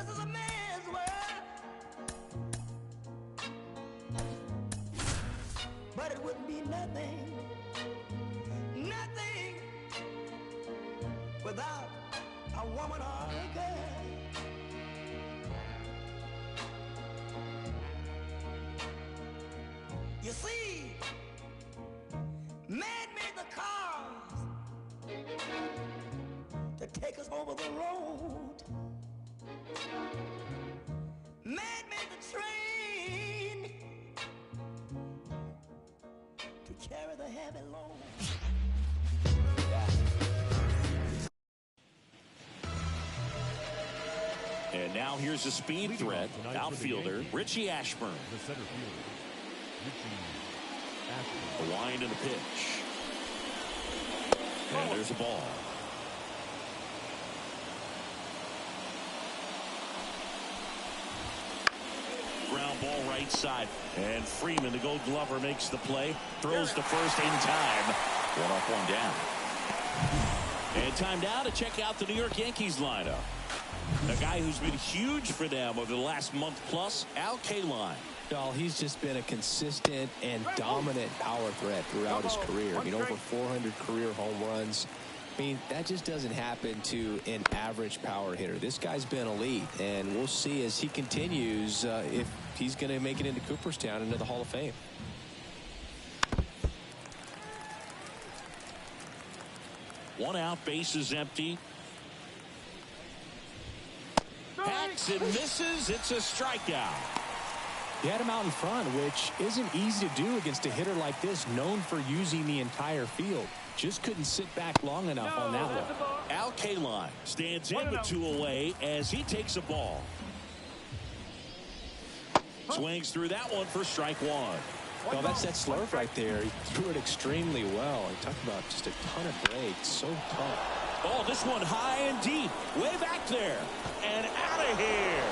This is a man's world, but it wouldn't be nothing, nothing without a woman or a girl. You see, man made the cars to take us over the road. Man made the train to carry the heavy load. And now here's a speed threat, outfielder Richie Ashburn. The center fielder, Richie Ashburn. The wind and the pitch. And there's a ball. Ground ball right side. And Freeman, the Gold Glover, makes the play. Throws to first in time. One up, one down. And time now to check out the New York Yankees lineup. A guy who's been huge for them over the last month plus, Al Kaline. Well, he's just been a consistent and dominant power threat throughout his career. I mean, over 400 career home runs. I mean, that just doesn't happen to an average power hitter. This guy's been elite, and we'll see as he continues if he's going to make it into Cooperstown, into the Hall of Fame. One out, base is empty. Hacks and misses. It's a strikeout. He had him out in front, which isn't easy to do against a hitter like this, known for using the entire field. Just couldn't sit back long enough on that one. Al Kaline stands in with two away as he takes a ball. Swings through that one for strike one. Well, that's that slurve right there. He threw it extremely well. He talked about just a ton of breaks. So tough. Oh, this one high and deep. Way back there. And out of here.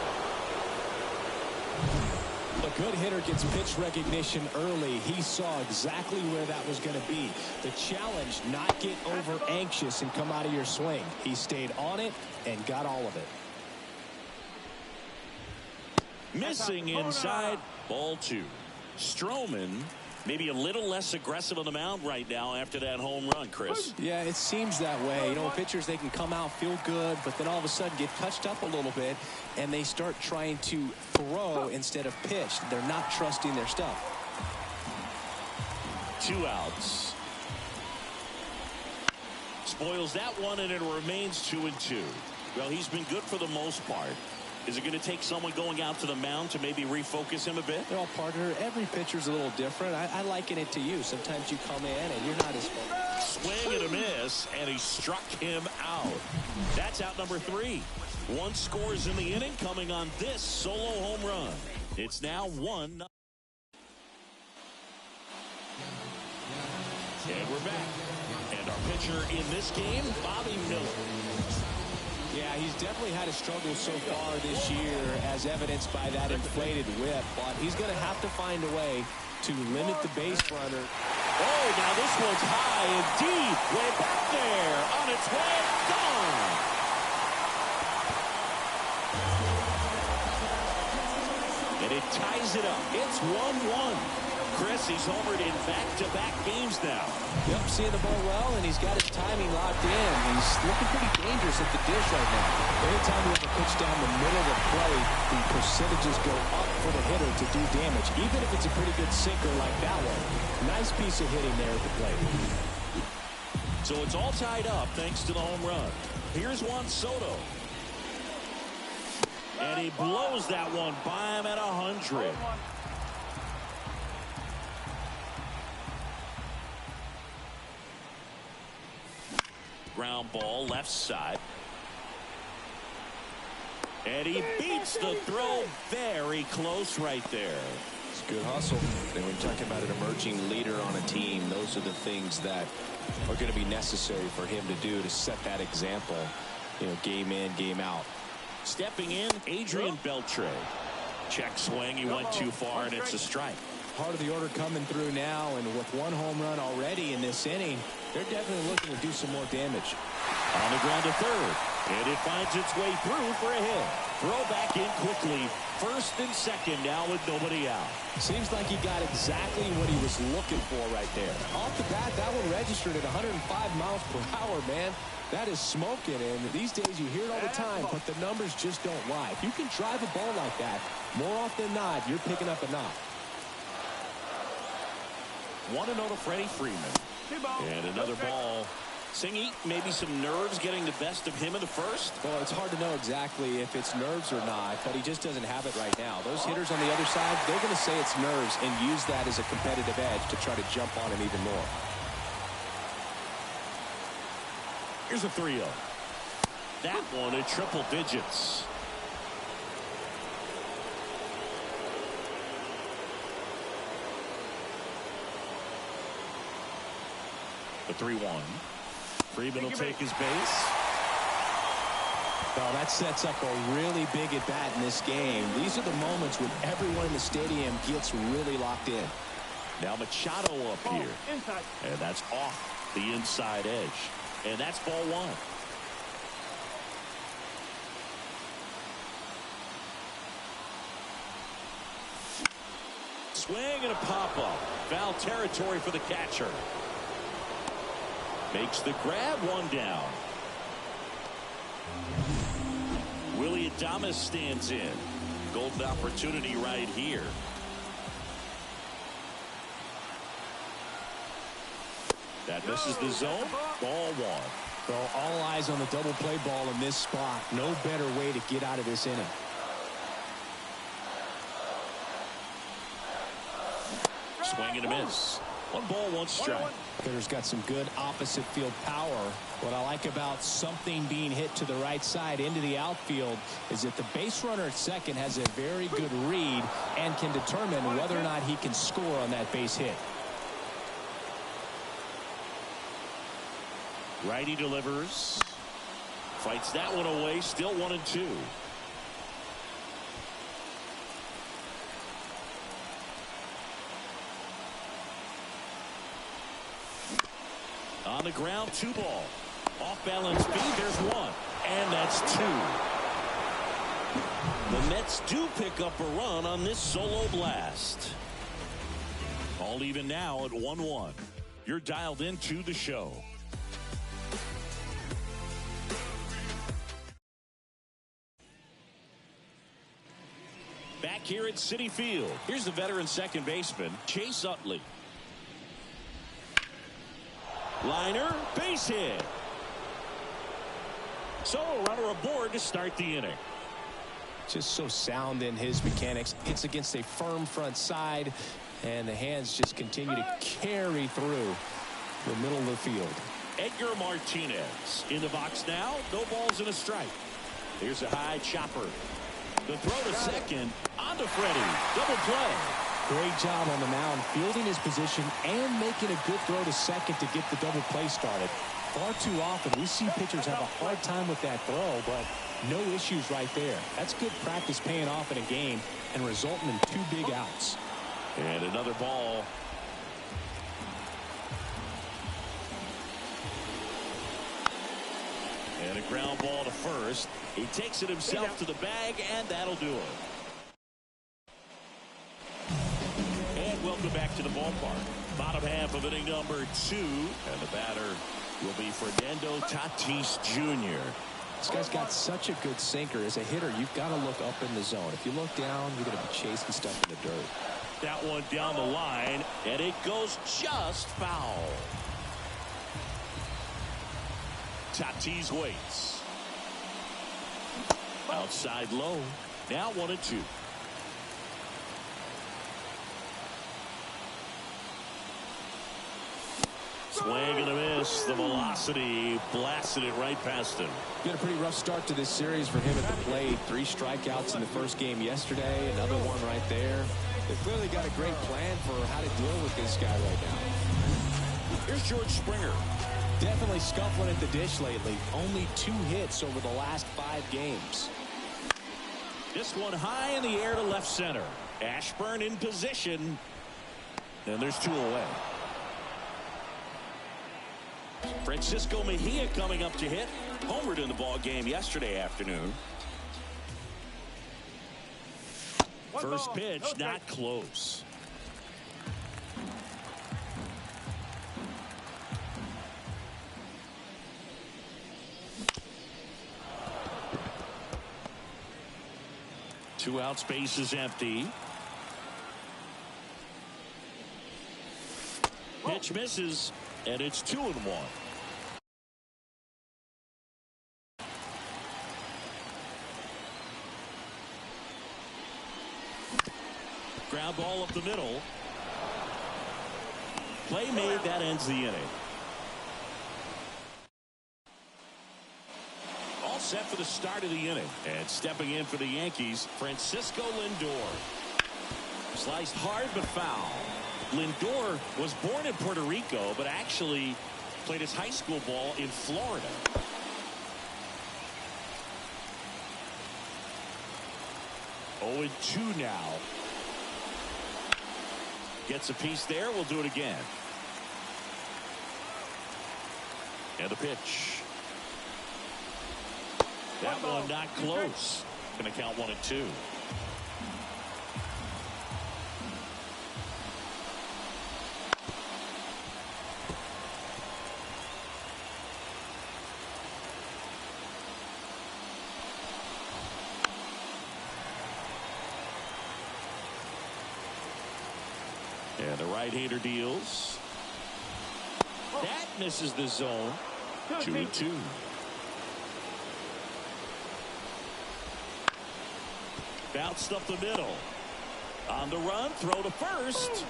A good hitter gets pitch recognition early. He saw exactly where that was going to be. The challenge, not get over anxious and come out of your swing. He stayed on it and got all of it. Missing inside. Ball two. Stroman maybe a little less aggressive on the mound right now after that home run, Chris. Yeah, it seems that way. You know, pitchers, they can come out, feel good, but then all of a sudden get touched up a little bit, and they start trying to throw instead of pitch. They're not trusting their stuff. 2 outs. Spoils that one, and it remains 2-2. Well, he's been good for the most part. Is it going to take someone going out to the mound to maybe refocus him a bit? Well, partner, every pitcher's a little different. I liken it to you. Sometimes you come in and you're not as focused. Swing and a miss, and he struck him out. That's out number 3. 1 scores in the inning coming on this solo home run. It's now 1-0. And we're back. And our pitcher in this game, Bobby Miller. Yeah, he's definitely had a struggle so far this year, as evidenced by that inflated whip. But he's going to have to find a way to limit the base runner. Oh, now this one's high and deep. Way back there. On its way. Gone. And it ties it up. It's 1-1. Chris, he's homered in back-to-back games now. Yep, seeing the ball well, and he's got his timing locked in. He's looking pretty dangerous at the dish right now. Anytime you have a pitch down the middle of the plate, the percentages go up for the hitter to do damage, even if it's a pretty good sinker like that one. Nice piece of hitting there at the plate. So it's all tied up thanks to the home run. Here's Juan Soto. And he blows that one by him at 100. Ground ball left side. And he beats the throw very close right there. It's good hustle. And when you're talking about an emerging leader on a team, those are the things that are going to be necessary for him to do to set that example, you know, game in, game out. Stepping in, Adrian Beltre. Check swing. He went too far, and it's a strike. part of the order coming through now, and with one home run already in this inning, they're definitely looking to do some more damage. On the ground to third, and it finds its way through for a hit. Throw back in quickly. First and second now with nobody out. Seems like he got exactly what he was looking for right there. Off the bat, that one registered at 105 miles per hour, man. That is smoking, and these days you hear it all the time, but the numbers just don't lie. If you can drive a ball like that, more often than not, you're picking up a knock. 1-0 to Freddie Freeman. And another ball. Singy, maybe some nerves getting the best of him in the first? Well, it's hard to know exactly if it's nerves or not, but he just doesn't have it right now. Those hitters on the other side, they're going to say it's nerves and use that as a competitive edge to try to jump on him even more. Here's a 3-0. That one at triple digits. The 3-1. Freeman will take his base. Well, that sets up a really big at bat in this game. These are the moments when everyone in the stadium gets really locked in. Now Machado up here. And that's off the inside edge. And that's ball one. Swing and a pop-up. Foul territory for the catcher. Makes the grab, one down. Willie Adames stands in. Golden opportunity right here. That misses the zone. Ball one. Well, all eyes on the double play ball in this spot. No better way to get out of this inning. Swing and a miss. 1 ball, 1 strike. Hitter's got some good opposite field power. What I like about something being hit to the right side into the outfield is that the base runner at second has a very good read and can determine whether or not he can score on that base hit. Righty delivers. Fights that one away. Still 1-2. On the ground, 2 ball. Off balance speed, there's 1. And that's 2. The Mets do pick up a run on this solo blast. All even now at 1-1. You're dialed into the show. Back here at Citi Field, here's the veteran second baseman, Chase Utley. Liner, base hit. So a runner aboard to start the inning. Just so sound in his mechanics. Hits against a firm front side, and the hands just continue to carry through the middle of the field. Edgar Martinez in the box now. No balls and a strike. Here's a high chopper. The throw to second. On to Freddie. Double play. Great job on the mound, fielding his position and making a good throw to second to get the double play started. Far too often we see pitchers have a hard time with that throw, but no issues right there. That's good practice paying off in a game and resulting in 2 big outs. And another ball. And a ground ball to first. He takes it himself to the bag, and that'll do it. And welcome back to the ballpark. Bottom half of inning number 2. And the batter will be Fernando Tatis Jr. This guy's got such a good sinker. As a hitter, you've got to look up in the zone. If you look down, you're going to be chasing stuff in the dirt. That one down the line, and it goes just foul. Tatis waits. Outside low. Now 1-2. Swing and a miss. The velocity blasted it right past him. Got a pretty rough start to this series for him at the plate. 3 strikeouts in the first game yesterday. Another one right there. They've clearly got a great plan for how to deal with this guy right now. Here's George Springer. Definitely scuffling at the dish lately. Only 2 hits over the last 5 games. This one high in the air to left center. Ashburn in position. And there's 2 away. Francisco Mejia coming up to hit. Homered in the ball game yesterday afternoon. First pitch, not close. Two outs, base is empty. Pitch misses, and it's 2-1. Ground ball up the middle. Play made, that ends the inning. All set for the start of the inning. And stepping in for the Yankees, Francisco Lindor. Sliced hard but foul. Lindor was born in Puerto Rico, but actually played his high school ball in Florida. Oh, and 2 now. Gets a piece there. We'll do it again. And the pitch. That one not close. Going to count 1-2. And the right-hander deals. That misses the zone. 2-2. Bounced up the middle. On the run, throw to first.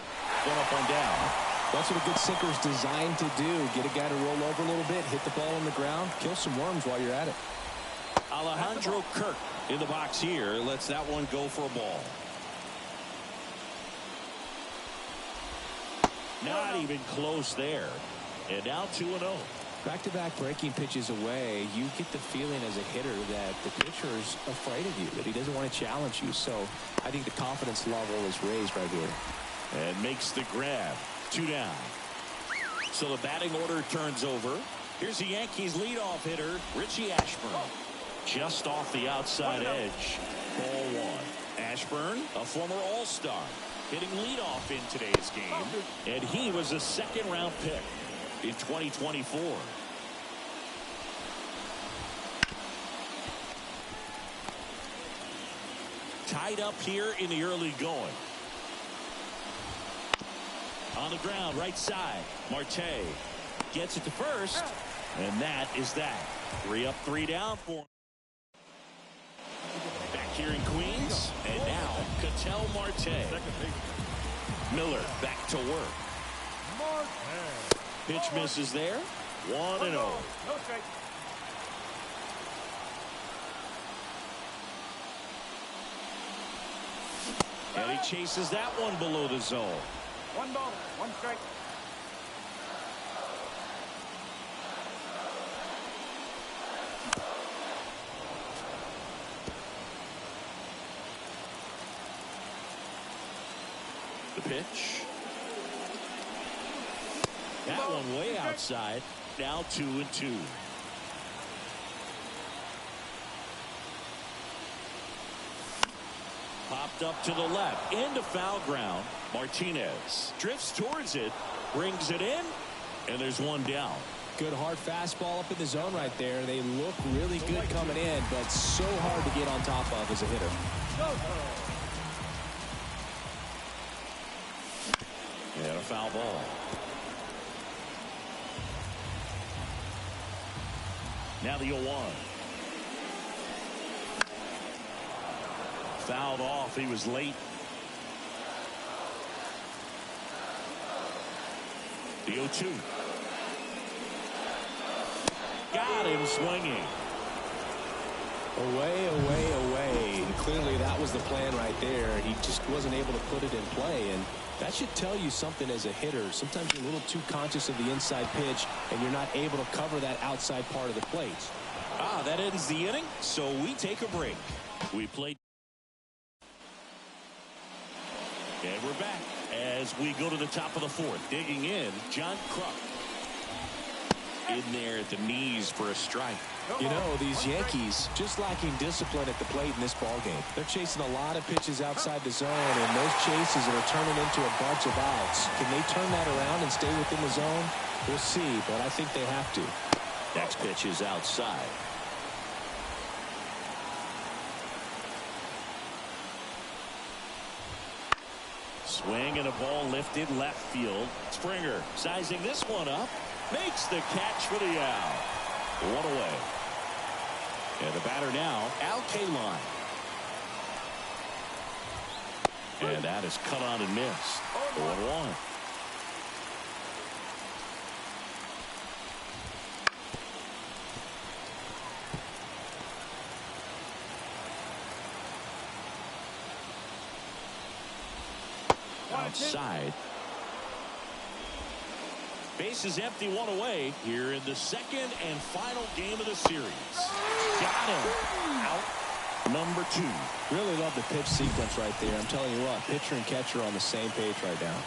Going up and down. That's what a good sinker is designed to do. Get a guy to roll over a little bit, hit the ball on the ground, kill some worms while you're at it. Alejandro Kirk in the box here. Lets that one go for a ball. Not even close there. And now 2-0. Back-to-back breaking pitches away, you get the feeling as a hitter that the pitcher is afraid of you, that he doesn't want to challenge you. So I think the confidence level is raised right here. And makes the grab. 2 down. So the batting order turns over. Here's the Yankees leadoff hitter, Richie Ashburn. Just off the outside edge. Ball 1. Ashburn, a former All-Star, hitting leadoff in today's game. And he was a second-round pick in 2024. Tied up here in the early going. On the ground, right side. Marte gets it to first. And that is that. 3 up, 3 down for him. Back here in Queens. And now, Ketel Marte. Miller back to work. Pitch misses there. 1-0. And he chases that one below the zone. 1 ball, 1 strike. The pitch. That one way outside. Now 2-2. Popped up to the left. Into foul ground. Martinez drifts towards it. Brings it in. And there's 1 down. Good hard fastball up in the zone right there. They look really good coming in, but so hard to get on top of as a hitter. And a foul ball. Now the 0-1. Fouled off. He was late. The 0-2. Got him swinging. Away, away, away. And clearly that was the plan right there. He just wasn't able to put it in play. And that should tell you something as a hitter. Sometimes you're a little too conscious of the inside pitch, and you're not able to cover that outside part of the plate. That ends the inning, so we take a break. We played. And we're back As we go to the top of the fourth, digging in, John Kruk. In there at the knees for a strike. You know, these Yankees just lacking discipline at the plate in this ball game. They're chasing a lot of pitches outside the zone, and those chases are turning into a bunch of outs. Can they turn that around and stay within the zone? We'll see, but I think they have to. Next pitch is outside. Swing and a ball lifted left field. Springer sizing this one up. Makes the catch for the out. One away. And the batter now, Al Kaline. And that is cut on and missed. 1-1. Outside. Base is empty, one away here in the second and final game of the series. Got him. Out number 2. Really love the pitch sequence right there. I'm telling you what, pitcher and catcher are on the same page right now.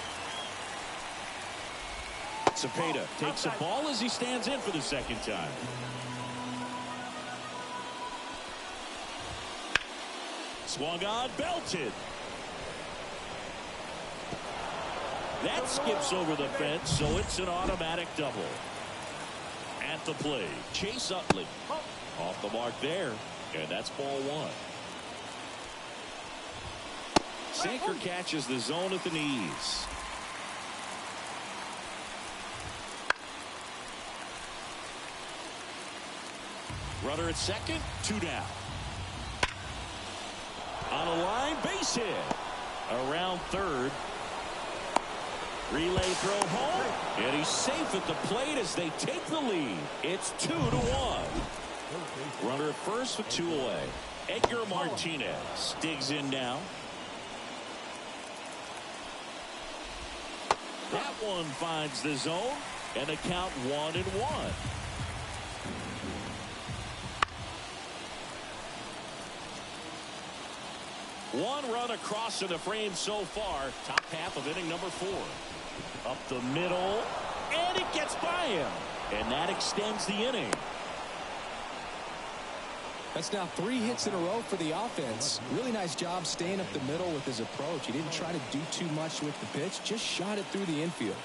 Cepeda takes a ball as he stands in for the second time. Swung on, belted. That skips over the fence, so it's an automatic double. At the plate, Chase Utley. Off the mark there, and that's ball 1. Sinker catches the zone at the knees. Runner at second, 2 down. On a line, base hit. Around third. Relay throw home, and he's safe at the plate as they take the lead. It's 2-1. Runner at first with 2 away. Edgar Martinez digs in now. That one finds the zone, and a count 1-1. One run across in the frame so far. Top half of inning number 4. Up the middle, and it gets by him. And that extends the inning. That's now 3 hits in a row for the offense. Really nice job staying up the middle with his approach. He didn't try to do too much with the pitch, just shot it through the infield.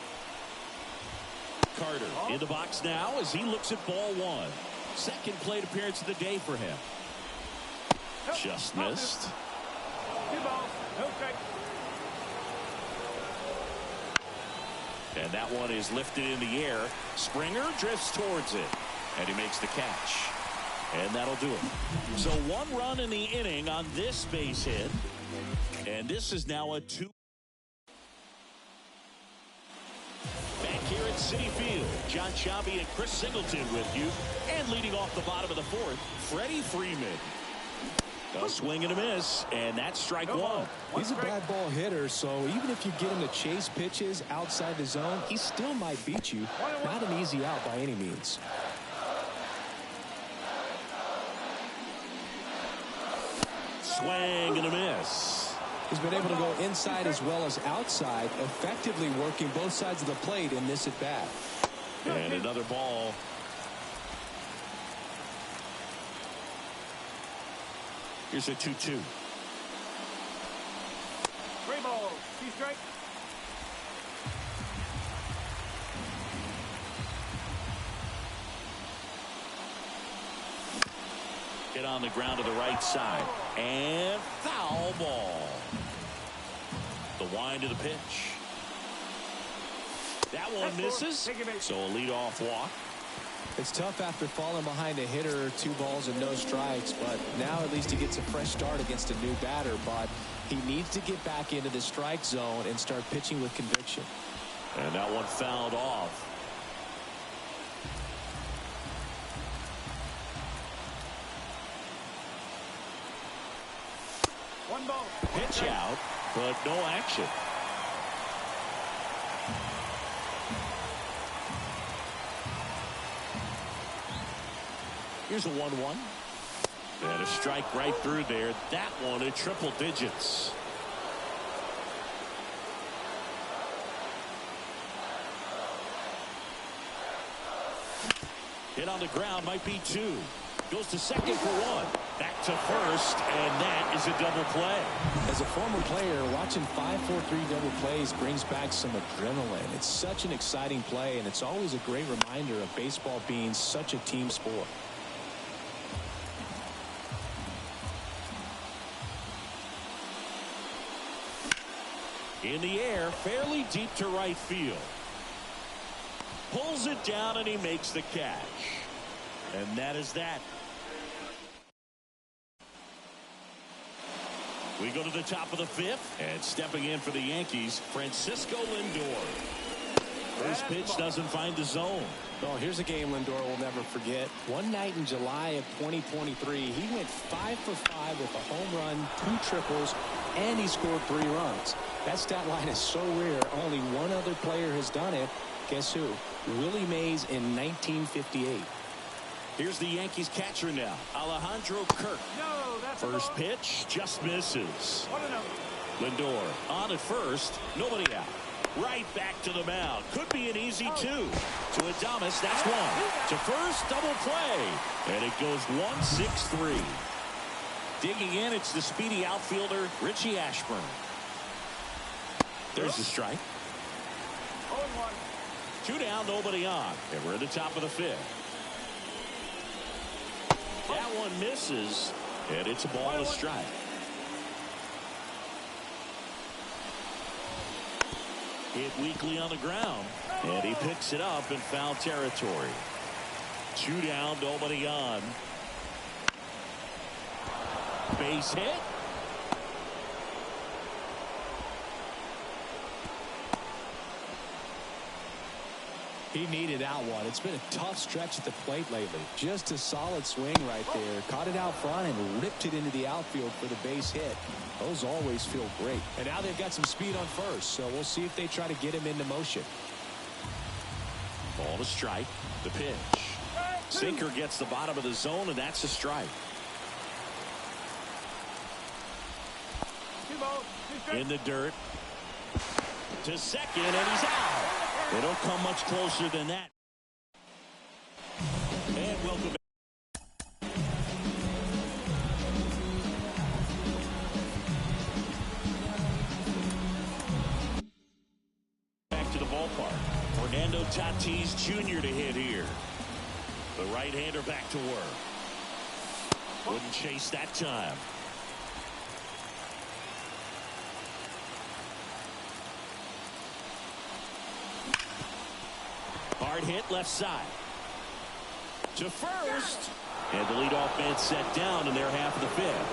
Carter in the box now as he looks at ball 1. Second plate appearance of the day for him. Just missed. 2 balls, no strike. And that one is lifted in the air. Springer drifts towards it, and he makes the catch. And that'll do it. So 1 run in the inning on this base hit. And this is now a 2. Back here at Citi Field, John Sciambi and Chris Singleton with you. And leading off the bottom of the 4th, Freddie Freeman. A swing and a miss, and that's strike 1. He's a bad ball hitter, so even if you get him to chase pitches outside the zone, he still might beat you. Not an easy out by any means. Swing and a miss. He's been able to go inside as well as outside, effectively working both sides of the plate in this at bat. And another ball. Here's a 2-2. 3 balls, 2 strikes. Hit on the ground to the right side. And foul ball. The wind of the pitch. That one misses. So a leadoff walk. It's tough after falling behind a hitter, 2 balls and no strikes, but now at least he gets a fresh start against a new batter, but he needs to get back into the strike zone and start pitching with conviction. And that one fouled off. One ball. Pitch out, but no action. Here's a 1-1. And a strike right through there. That one in triple digits. Hit on the ground, might be 2. Goes to second for 1. Back to first, and that is a double play. As a former player, watching 5-4-3 double plays brings back some adrenaline. It's such an exciting play, and it's always a great reminder of baseball being such a team sport. In the air, fairly deep to right field. Pulls it down, and he makes the catch. And that is that. We go to the top of the 5th, and stepping in for the Yankees, Francisco Lindor. First pitch doesn't find the zone. Oh, here's a game Lindor will never forget. One night in July of 2023, he went 5 for 5 with a home run, 2 triples, and he scored 3 runs. That stat line is so rare. Only one other player has done it. Guess who? Willie Mays in 1958. Here's the Yankees catcher now, Alejandro Kirk. No, that's First pitch just misses. 1-0. Lindor on at first, nobody out. Right back to the mound. Could be an easy 2. To Adames, that's 1. To first, double play. And it goes 1-6-3. Digging in, it's the speedy outfielder, Richie Ashburn. There's the strike. 0-1. 2 down, nobody on. And we're at the top of the 5th. That one misses, and it's a ball and a strike. Hit weakly on the ground, and he picks it up in foul territory. 2 down, nobody on. Base hit. He needed that one. It's been a tough stretch at the plate lately. Just a solid swing right there. Caught it out front and ripped it into the outfield for the base hit. Those always feel great. And now they've got some speed on first, so we'll see if they try to get him into motion. Ball to strike. The pitch. Sinker gets the bottom of the zone, and that's a strike. 2 balls, 2 strikes. In the dirt. To second, and he's out. They don't come much closer than that. And welcome back to the ballpark. Fernando Tatis Jr. to hit here. The right-hander back to work. Wouldn't chase that time. Hard hit left side. To first. And the leadoff man set down in their half of the 5th.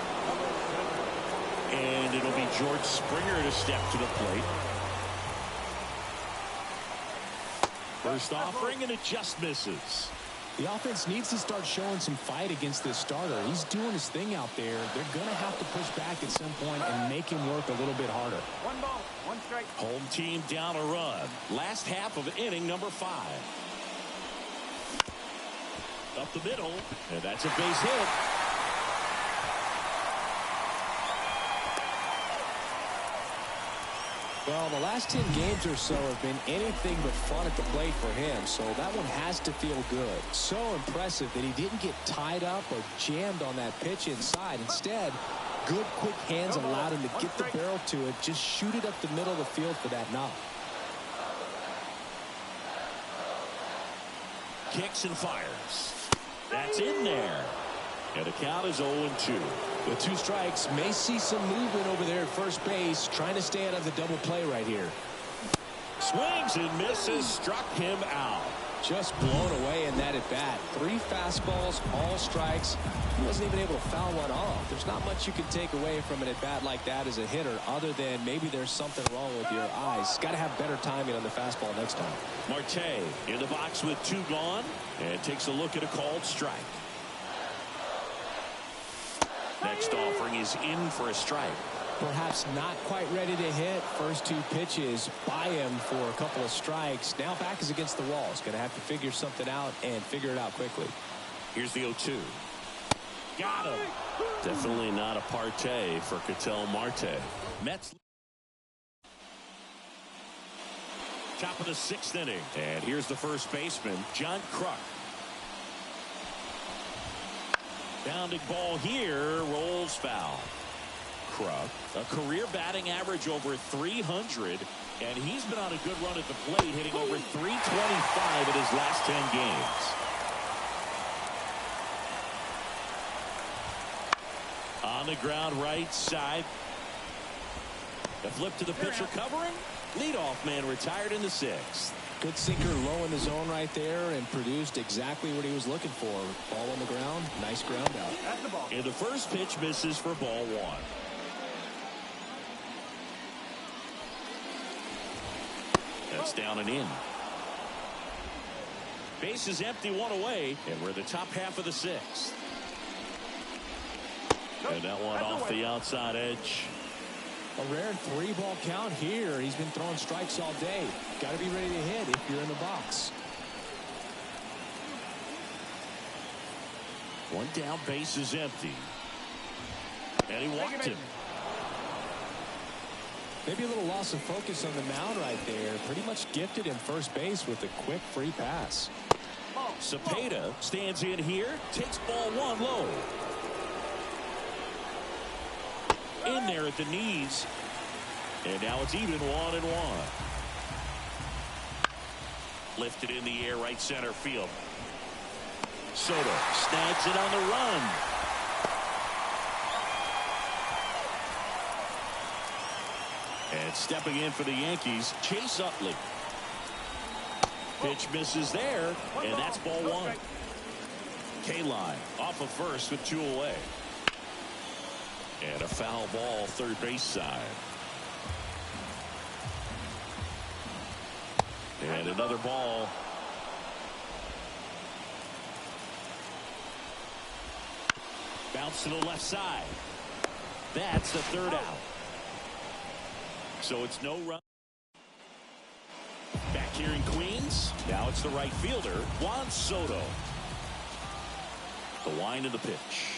And it'll be George Springer to step to the plate. First offering, and it just misses. The offense needs to start showing some fight against this starter. He's doing his thing out there. They're going to have to push back at some point and make him work a little bit harder. 1 ball, 1 strike. Home team down a run. Last half of inning number 5. Up the middle, and that's a base hit. Well, the last 10 games or so have been anything but fun at the plate for him, so that one has to feel good. So impressive that he didn't get tied up or jammed on that pitch inside. Instead, good quick hands allowed him to get the barrel to it, just shoot it up the middle of the field for that knock. Kicks and fires. That's in there. And the count is 0-2. With 2 strikes, may see some movement over there at first base, trying to stay out of the double play right here. Swings and misses, struck him out. Just blown away in that at bat. 3 fastballs, all strikes. He wasn't even able to foul one off. There's not much you can take away from an at bat like that as a hitter, other than maybe there's something wrong with your eyes. Got to have better timing on the fastball next time. Marte in the box with 2 gone, and takes a look at a called strike. Next offering is in for a strike. Perhaps not quite ready to hit. First 2 pitches by him for a couple of strikes. Now back is against the wall. He's going to have to figure something out and figure it out quickly. Here's the 0-2. Got him. Definitely not a partay for Ketel Marte. Mets. Top of the 6th inning. And here's the first baseman, John Kruk. Bounding ball here, rolls foul. Krug, a career batting average over 300, and he's been on a good run at the plate, hitting over 325 in his last 10 games. On the ground right side. The flip to the pitcher covering. Leadoff man retired in the 6th. Good sinker low in the zone right there and produced exactly what he was looking for. Ball on the ground. Nice ground out. That's the ball. And the first pitch misses for ball 1. That's down and in. Base is empty, 1 away, and we're the top half of the 6th. And that one off the outside edge. A rare 3-ball count here. He's been throwing strikes all day. Got to be ready to hit if you're in the box. One down, base is empty. And he walked him. Maybe a little loss of focus on the mound right there. Pretty much gifted him first base with a quick free pass. Cepeda stands in here, takes ball 1 low. In there at the knees. And now it's even 1-1. Lifted in the air, right center field. Soto snags it on the run. And stepping in for the Yankees, Chase Utley. Pitch misses there, and that's ball 1. K-line off of first with 2 away. And a foul ball, third base side. And another ball. Bounce to the left side. That's the third out. So it's no run. Back here in Queens. Now it's the right fielder, Juan Soto. The wind of the pitch.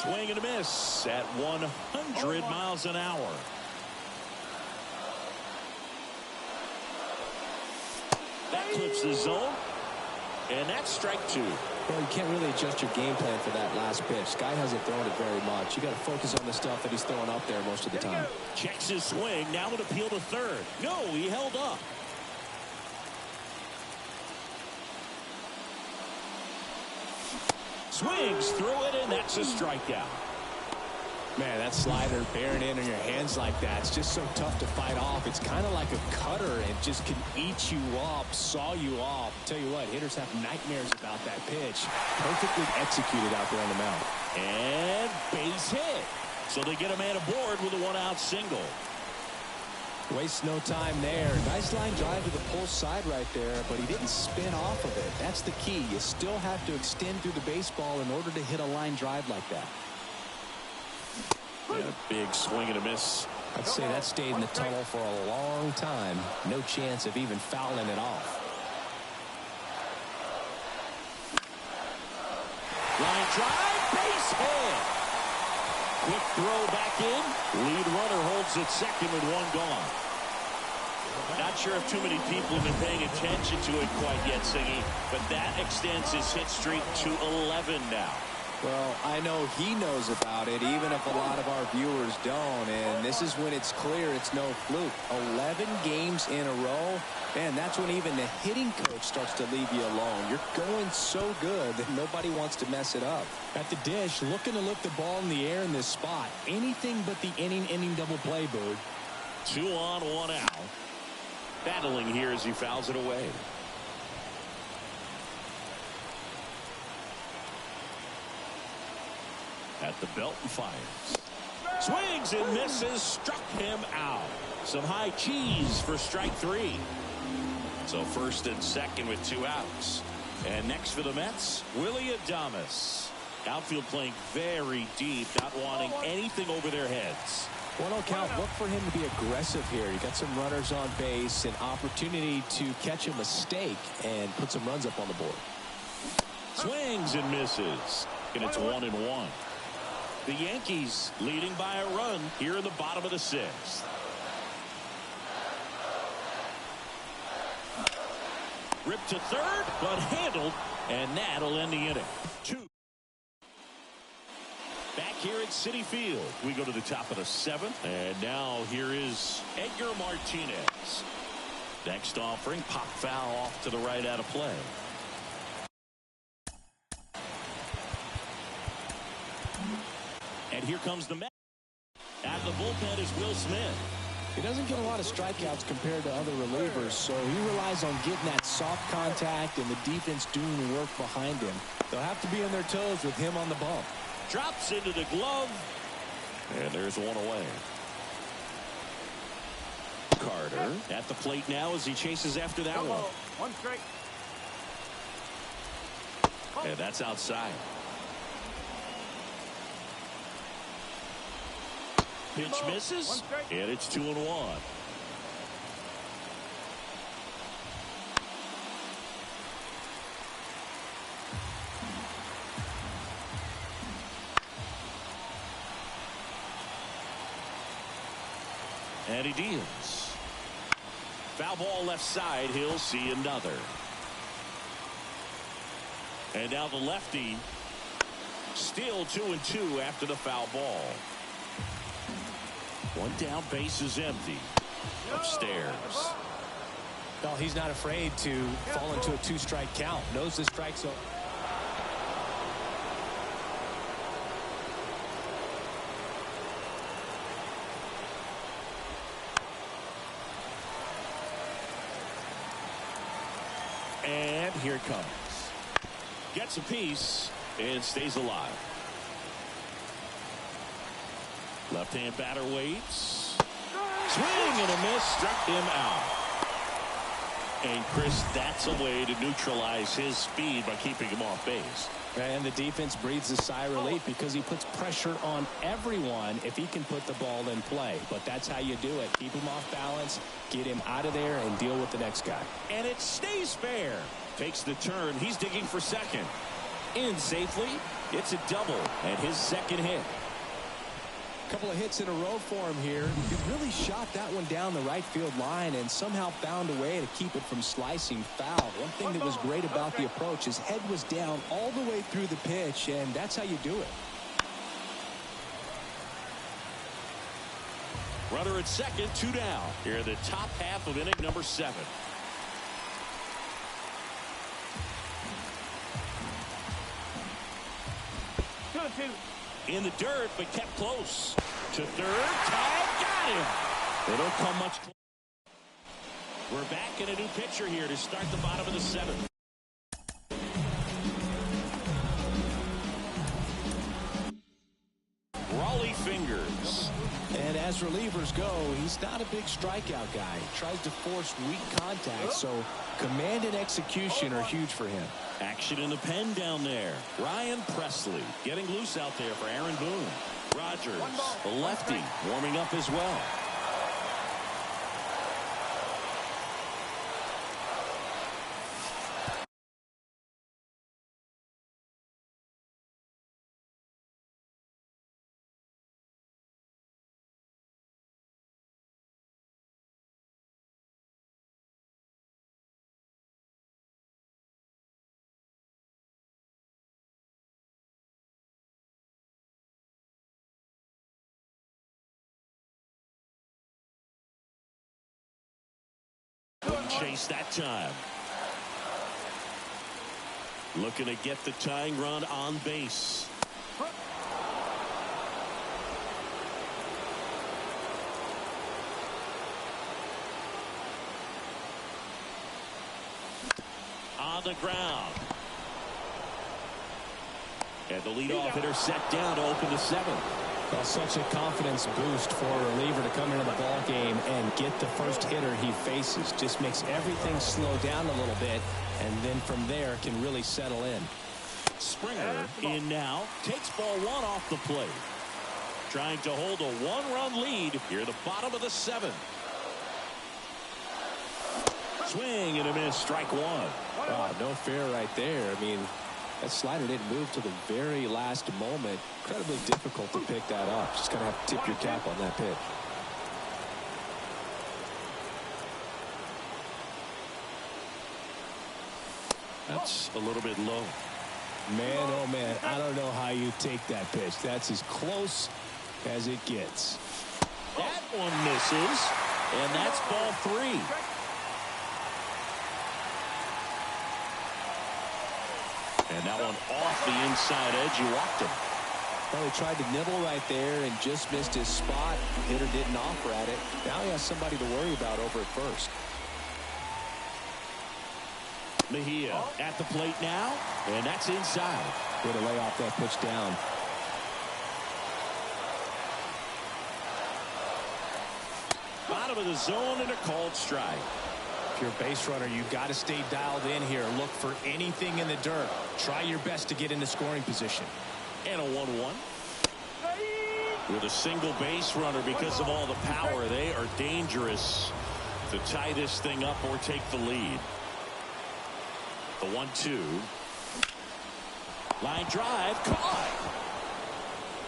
Swing and a miss at 100 miles an hour. That clips the zone. And that's strike 2. Well, you can't really adjust your game plan for that last pitch. Guy hasn't thrown it very much. You got to focus on the stuff that he's throwing up there most of the time. Checks his swing. Now an appeal to third. No, he held up. Swings through it, and that's a strikeout. Man, that slider bearing in on your hands like that, it's just so tough to fight off. It's kind of like a cutter and just can eat you up, saw you off. Tell you what, hitters have nightmares about that pitch. Perfectly executed out there on the mound. And base hit. So they get a man aboard with a 1-out single. Waste no time there. Nice line drive to the pull side right there, but he didn't spin off of it. That's the key. You still have to extend through the baseball in order to hit a line drive like that. And a big swing and a miss. I'd say that stayed in the tunnel for a long time. No chance of even fouling it off. Line drive, base hit. Quick throw back in. Lead runner holds at second with 1 gone. Not sure if too many people have been paying attention to it quite yet, Singy, but that extends his hit streak to 11 now. Well, I know he knows about it, even if a lot of our viewers don't. And this is when it's clear it's no fluke. 11 games in a row. Man, that's when even the hitting coach starts to leave you alone. You're going so good that nobody wants to mess it up. At the dish, looking to lift the ball in the air in this spot. Anything but the inning double play, Bird. 2 on, 1 out. Battling here as he fouls it away. At the belt and fires. Swings and misses. Struck him out. Some high cheese for strike 3. So first and second with 2 outs. And next for the Mets, Willie Adames. Outfield playing very deep, not wanting anything over their heads. 1-0 count. Look for him to be aggressive here. You got some runners on base, an opportunity to catch a mistake and put some runs up on the board. Swings and misses. And it's 1-1. The Yankees leading by a run here in the bottom of the 6th. Ripped to third, but handled, and that'll end the inning. 2. Back here at Citi Field, we go to the top of the 7th, and now here is Edgar Martinez. Next offering, pop foul off to the right out of play. And here comes the man. At the bullpen is Will Smith. He doesn't get a lot of strikeouts compared to other relievers, so he relies on getting that soft contact and the defense doing the work behind him. They'll have to be on their toes with him on the bump. Drops into the glove, and there's one away. Carter at the plate now as he chases after that one. One strike. And that's outside. Pitch misses, and it's 2-1. And he deals. Foul ball left side. He'll see another. And now the lefty still 2-2 after the foul ball. One down, base is empty. Upstairs. Well, he's not afraid to fall into a 2-strike count. Knows the strike zone. And here it comes. Gets a piece and stays alive. Left-hand batter waits. Swing and a miss. Struck him out. And Chris, that's a way to neutralize his speed by keeping him off base. And the defense breathes a sigh of relief because he puts pressure on everyone if he can put the ball in play. But that's how you do it. Keep him off balance, get him out of there, and deal with the next guy. And it stays fair. Takes the turn. He's digging for second. In safely. It's a double and his second hit. Couple of hits in a row for him here. He really shot that one down the right field line and somehow found a way to keep it from slicing foul. One thing that was great about the approach, his head was down all the way through the pitch, and that's how you do it. Runner at second, 2 down. Here in the top half of inning number 7. In the dirt, but kept close. To third, tag, got him. They don't come much closer. We're back in a new pitcher here to start the bottom of the 7th. Raleigh fingers. And as relievers go, he's not a big strikeout guy. He tries to force weak contact, so command and execution are huge for him. Action in the pen down there. Ryan Presley getting loose out there for Aaron Boone. Rogers, the lefty, warming up as well. Couldn't chase that time. Looking to get the tying run on base. On the ground. And the leadoff hitter set down to open the 7th. Well, such a confidence boost for a reliever to come into the ball game and get the first hitter he faces. Just makes everything slow down a little bit, and then from there can really settle in. Springer in now. Takes ball 1 off the plate. Trying to hold a 1-run lead here at the bottom of the 7th. Swing and a miss. Strike 1. Wow, no fair right there. I mean, that slider didn't move to the very last moment. Incredibly difficult to pick that up. Just going to have to tip your cap on that pitch. That's a little bit low. Man, oh man, I don't know how you take that pitch. That's as close as it gets. That one misses, and that's ball 3. And that one off the inside edge. You walked him. Well, he tried to nibble right there and just missed his spot. Hitter didn't offer at it. Now he has somebody to worry about over at first. Mejia at the plate now, and that's inside. Way to lay off that pitch down. Bottom of the zone and a called strike. If you're a base runner, you got to stay dialed in here. Look for anything in the dirt. Try your best to get into scoring position. And a 1-1. With a single base runner, because of all the power, they are dangerous to tie this thing up or take the lead. The 1-2. Line drive, caught.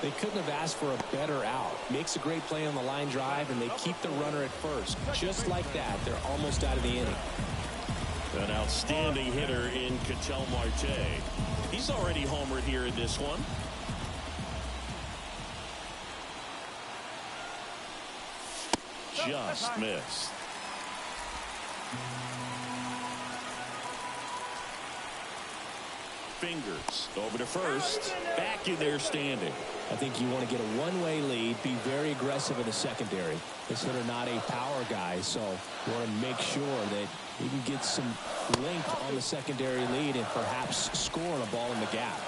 They couldn't have asked for a better out. Makes a great play on the line drive, and they keep the runner at first. Just like that, they're almost out of the inning. An outstanding hitter in Ketel Marte. He's already homered here in this one. Just missed. Fingers over to first. Back in there standing. I think you want to get a one-way lead, be very aggressive in the secondary. This hitter not a power guy, so you want to make sure that you can get some length on the secondary lead and perhaps score a ball in the gap.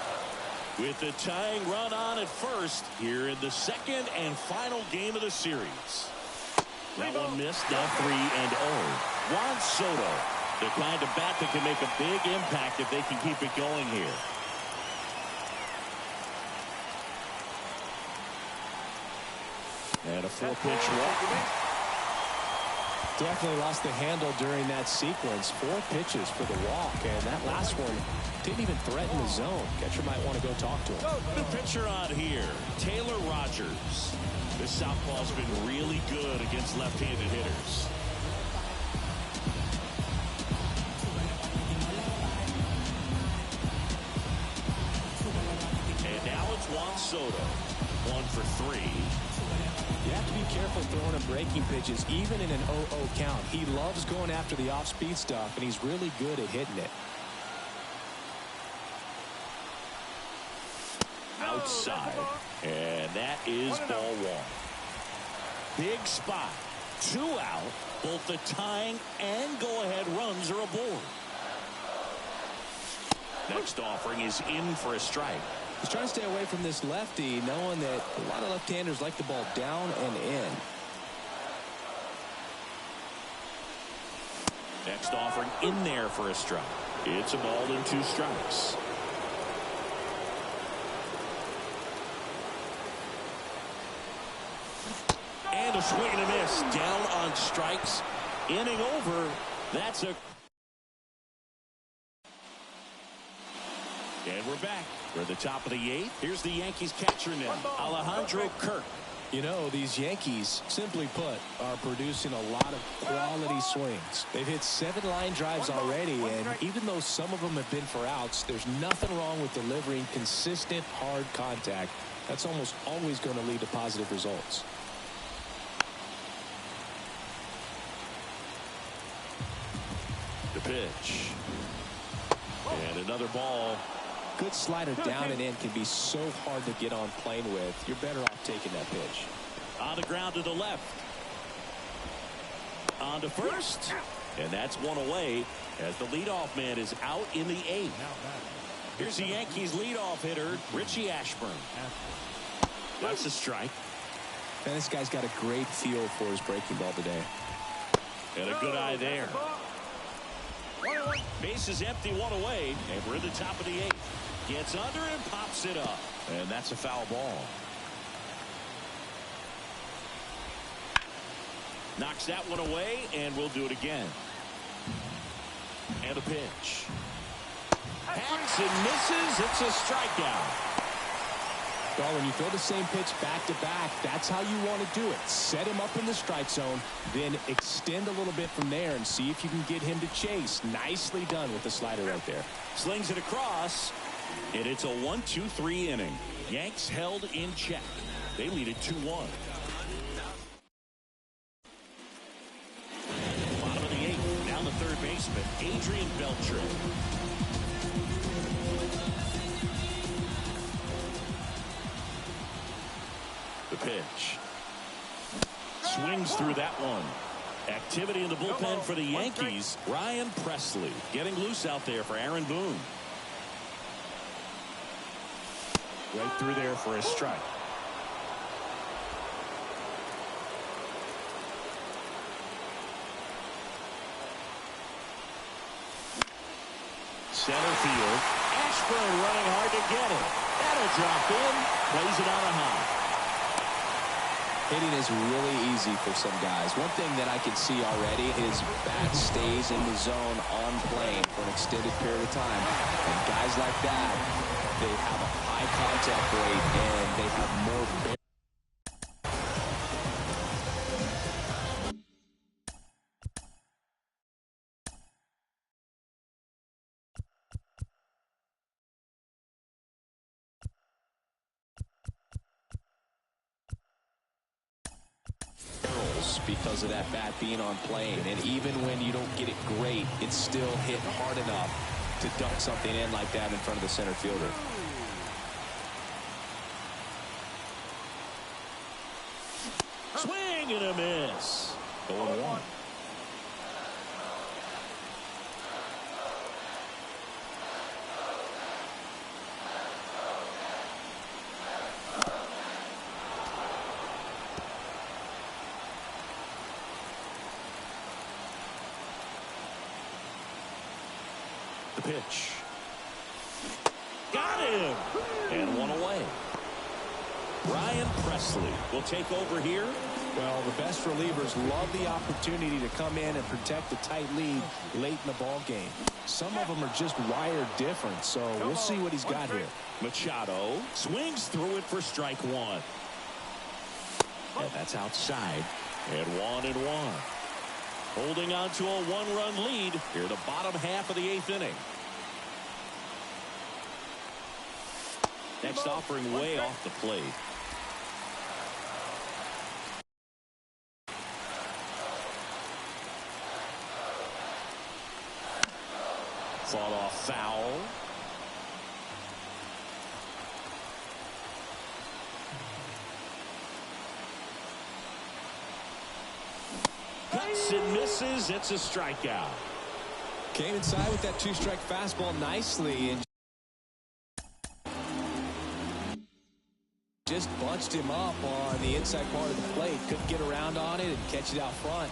With the tying run on at first here in the second and final game of the series. That one missed. Now 3-0. Juan Soto, the kind of bat that can make a big impact if they can keep it going here. And a 4-pitch walk. Definitely lost the handle during that sequence. 4 pitches for the walk, and that last one didn't even threaten the zone. Catcher might want to go talk to him. The pitcher on here, Taylor Rogers. This southpaw's been really good against left-handed hitters. And now it's Juan Soto. 1 for 3. You have to be careful throwing him breaking pitches, even in an 0-0 count. He loves going after the off-speed stuff, and he's really good at hitting it. Outside. And that is ball 1. Big spot. 2 out. Both the tying and go-ahead runs are aboard. Next offering is in for a strike. He's trying to stay away from this lefty, knowing that a lot of left-handers like the ball down and in. Next offering in there for a strike. It's a ball and 2 strikes. And a swing and a miss. Down on strikes. Inning over. That's a... And we're back. We're at the top of the 8th. Here's the Yankees catcher now, Alejandro Kirk. You know, these Yankees, simply put, are producing a lot of quality swings. They've hit 7 line drives already, and even though some of them have been for outs, there's nothing wrong with delivering consistent, hard contact. That's almost always going to lead to positive results. The pitch. And another ball. Good slider down and in can be so hard to get on plane with. You're better off taking that pitch. On the ground to the left. On to first. And that's one away as the leadoff man is out in the 8th. Here's the Yankees leadoff hitter, Richie Ashburn. That's a strike. And this guy's got a great feel for his breaking ball today. And a good eye there. Base is empty, 1 away, and we're in the top of the 8th. Gets under and pops it up. And that's a foul ball. Knocks that one away, and we'll do it again. And a pitch. Hacks and misses. It's a strikeout. Well, when you throw the same pitch back to back, that's how you want to do it. Set him up in the strike zone, then extend a little bit from there and see if you can get him to chase. Nicely done with the slider right there. Slings it across, and it's a 1-2-3 inning. Yanks held in check. They lead it 2-1. Bottom of the eighth, down the third baseman, Adrian Beltre. The pitch. Swings through that one. Activity in the bullpen for the Yankees. Ryan Presley getting loose out there for Aaron Boone. Right through there for a strike. Center field. Ashburn running hard to get it. That'll drop in. Plays it on a high. Hitting is really easy for some guys. One thing that I can see already is bat stays in the zone on plane for an extended period of time. And guys like that, they have a high contact rate and they have more barrier. Because of that bat being on plane, and even when you don't get it great, it's still hit hard enough to dunk something in like that in front of the center fielder. Swing and a miss. 0-1. The pitch. Got him. And one away. Ryan Presley will take over here. Well, the best relievers love the opportunity to come in and protect a tight lead late in the ball game. Some of them are just wired different, so we'll see what he's got here. Machado swings through it for strike one. And that's outside. And 1-1. Holding on to a one-run lead here, the bottom half of the eighth inning. Next offering way off the plate. Fought off foul. Cuts and misses. It's a strikeout. Came inside with that two-strike fastball nicely and just bunched him up on the inside part of the plate. Couldn't get around on it and catch it out front.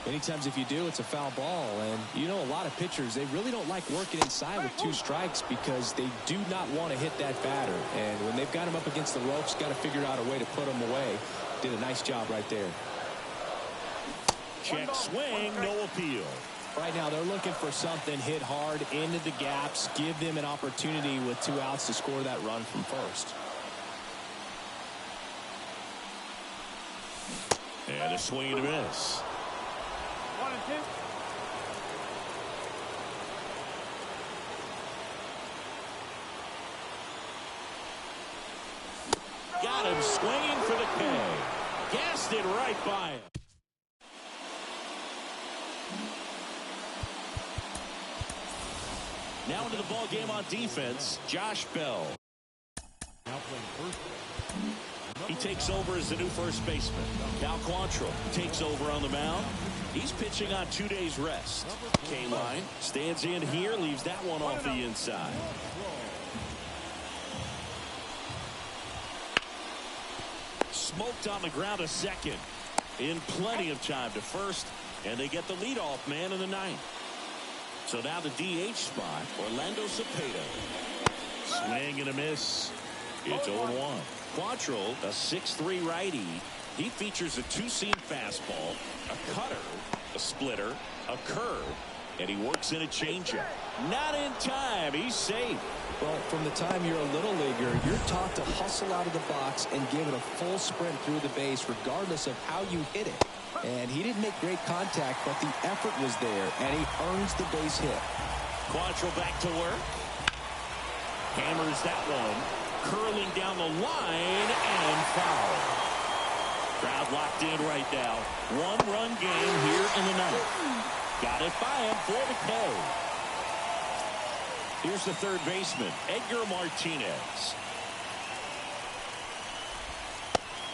Many times if you do, it's a foul ball. And you know, a lot of pitchers, they really don't like working inside with two strikes because they do not want to hit that batter. And when they've got him up against the ropes, got to figure out a way to put him away. Did a nice job right there. Check swing, no appeal. Right now, they're looking for something hit hard into the gaps, give them an opportunity with 2 outs to score that run from first. And a swing and a miss. 1-2. Got him swinging for the K. Gassed it right by him. Now into the ball game on defense, Josh Bell. Now playing first. He takes over as the new first baseman. Cal Quantrill takes over on the mound. He's pitching on 2 days rest. K-Line stands in here, leaves that one off the inside. Smoked on the ground a second. In plenty of time to first, and they get the leadoff man in the ninth. So now the DH spot, Orlando Cepeda. Swing and a miss. It's 0-1. Quantrill, a 6'3" righty. He features a two-seam fastball, a cutter, a splitter, a curve, And he works in a changeup. Not in time. He's safe. Well, from the time you're a little leaguer, you're taught to hustle out of the box and give it a full sprint through the base regardless of how you hit it. And he didn't make great contact, but the effort was there, and he earns the base hit. Quantrill back to work. Hammers that one. Curling down the line and foul. Crowd locked in right now. One-run game here in the ninth. Got it by him for the K. Here's the third baseman, Edgar Martinez.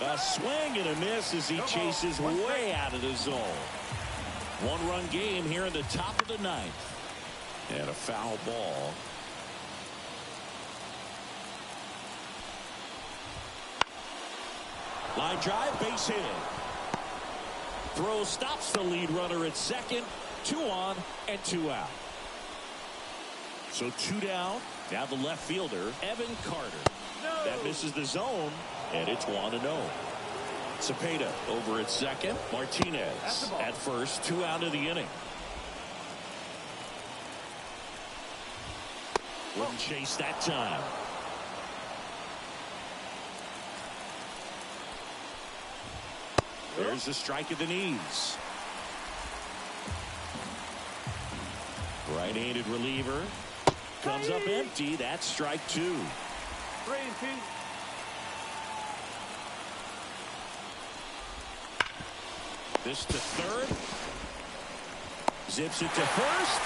A swing and a miss as he chases way out of the zone. One-run game here in the top of the ninth. And a foul ball. Line drive, base hit. Throw stops the lead runner at second. 2 on and 2 out. So 2 down. Now the left fielder, Evan Carter. No. That misses the zone, and it's 1-0. Cepeda over at second. Martinez at first. 2 out of the inning. Wouldn't chase that time. There's the strike at the knees. Right-handed reliever. Comes up empty. That's strike 2. 3-2. This to third. Zips it to first.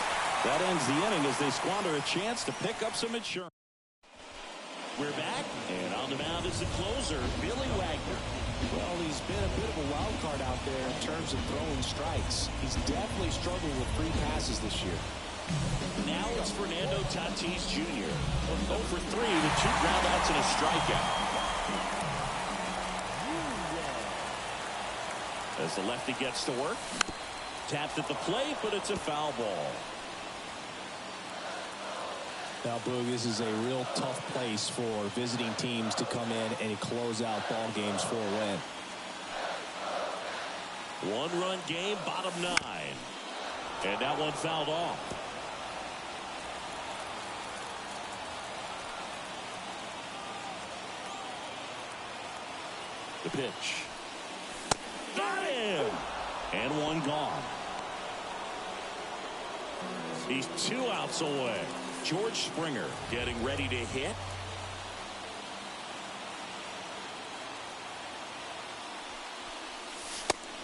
That ends the inning as they squander a chance to pick up some insurance. We're back, and on the mound is the closer, Billy Wagner. Well, he's been a bit of a wild card out there in terms of throwing strikes. He's definitely struggled with free passes this year. Now it's Fernando Tatis Jr. 0 for 3 with 2 groundouts and a strikeout. As the lefty gets to work. Tapped at the plate, but it's a foul ball. Now, Boog, this is a real tough place for visiting teams to come in and close out ball games for a win. One-run game, bottom 9. And that one fouled off. The pitch. Got him! And one gone. He's 2 outs away. George Springer getting ready to hit.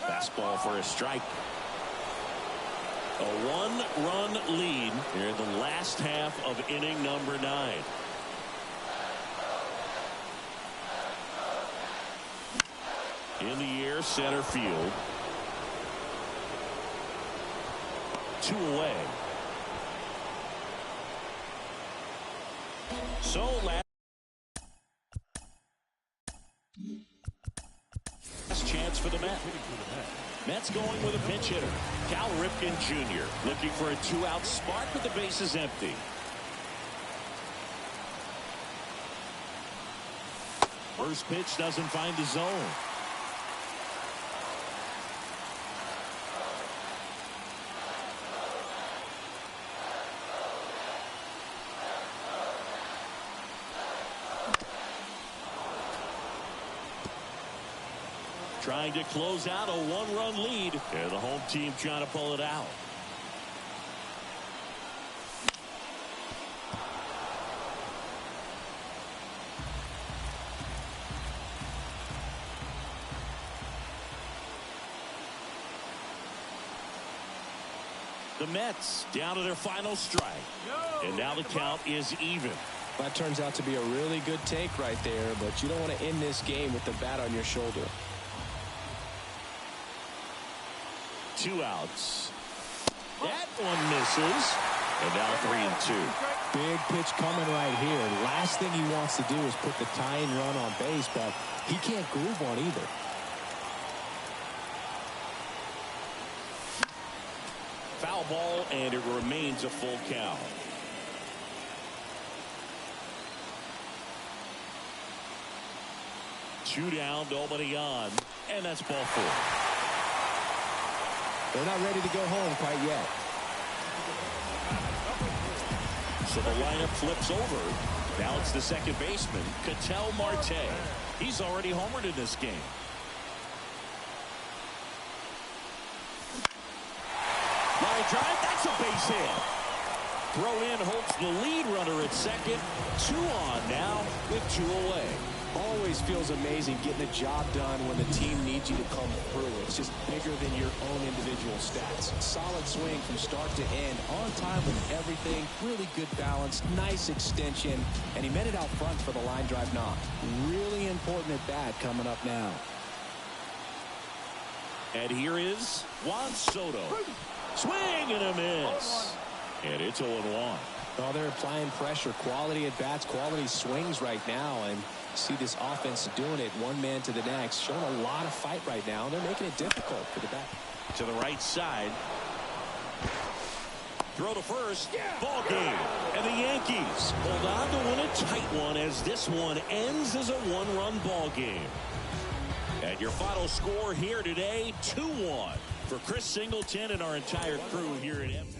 Fastball for a strike. A 1-run lead here in the last half of inning number 9. In the air, center field. 2 away. So last chance for the Mets. Mets going with a pinch hitter. Cal Ripken Jr. looking for a 2-out spark with the bases empty. First pitch doesn't find the zone. Trying to close out a 1-run lead. And the home team trying to pull it out. The Mets down to their final strike. And now the count is even. That turns out to be a really good take right there, but you don't want to end this game with the bat on your shoulder. 2 outs. That one misses. And now 3-2. Big pitch coming right here. Last thing he wants to do is put the tying run on base, but he can't groove one either. Foul ball, and it remains a full count. Two down, nobody on, and that's ball 4. They're not ready to go home quite yet. So the lineup flips over. Now it's the second baseman, Ketel Marte. He's already homered in this game. Line drive, that's a base hit. Throw in hopes the lead runner at second. 2 on now with 2 away. Always feels amazing getting the job done when the team needs you to come through. It's just bigger than your own individual stats. Solid swing from start to end, on time with everything, really good balance, nice extension, and he met it out front for the line drive knock. Really important at bat coming up now. And here is Juan Soto. Swing and a miss. And it's 0-1. Oh, they're applying pressure, quality at bats, quality swings right now, and see this offense doing it one man to the next, showing a lot of fight right now. They're making it difficult for the bat. To the right side. Throw to first. Ball game. And the Yankees hold on to win a tight one as this one ends as a 1-run ball game. And your final score here today, 2-1 for Chris Singleton and our entire crew here at MLB.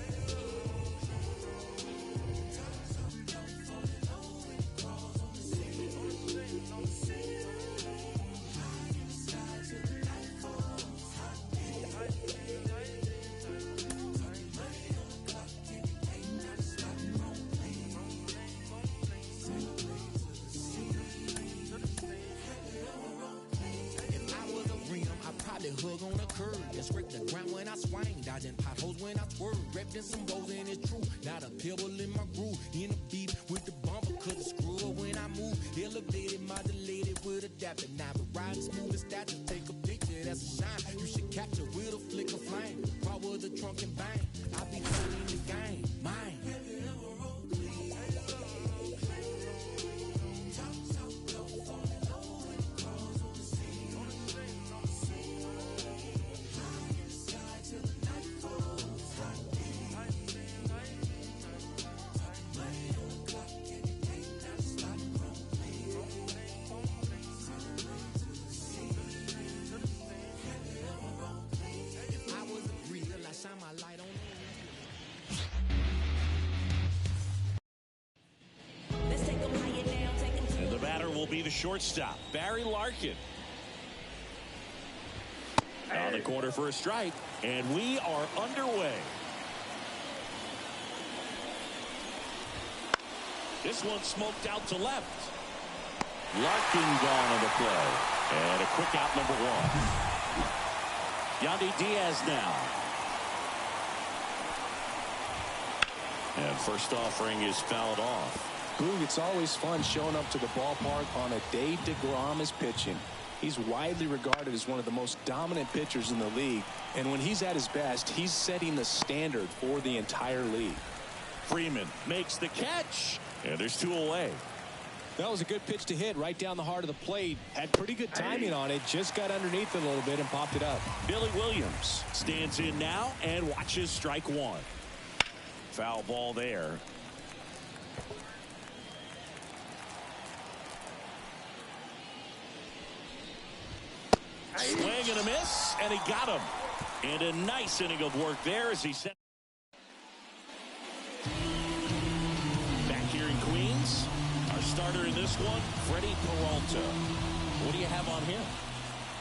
Hug on a curve and scrape the ground when I swing, dodging potholes when I swerve, repping some goals and it's true. Not a pebble in my groove, in the beat with the bumper, cause the screw up when I move. Elevated, modulated with adaptive. Now the ride smooth as that to take a picture, that's a shine. You should capture with a flick of flame. Power the trunk and bang. I be playing the game, mine. Will be the shortstop, Barry Larkin. On the corner for a strike, and we are underway. This one smoked out to left. Larkin gone on the play, and a quick out number 1. Yandy Diaz now. And first offering is fouled off. Boog, it's always fun showing up to the ballpark on a day DeGrom is pitching. He's widely regarded as one of the most dominant pitchers in the league, and when he's at his best, he's setting the standard for the entire league. Freeman makes the catch, and there's 2 away. That was a good pitch to hit right down the heart of the plate. Had pretty good timing on it, just got underneath it a little bit and popped it up. Billy Williams stands in now and watches strike 1. Foul ball there. Swing and a miss, and he got him. And a nice inning of work there as he set. Back here in Queens, our starter in this one, Freddie Peralta. What do you have on him?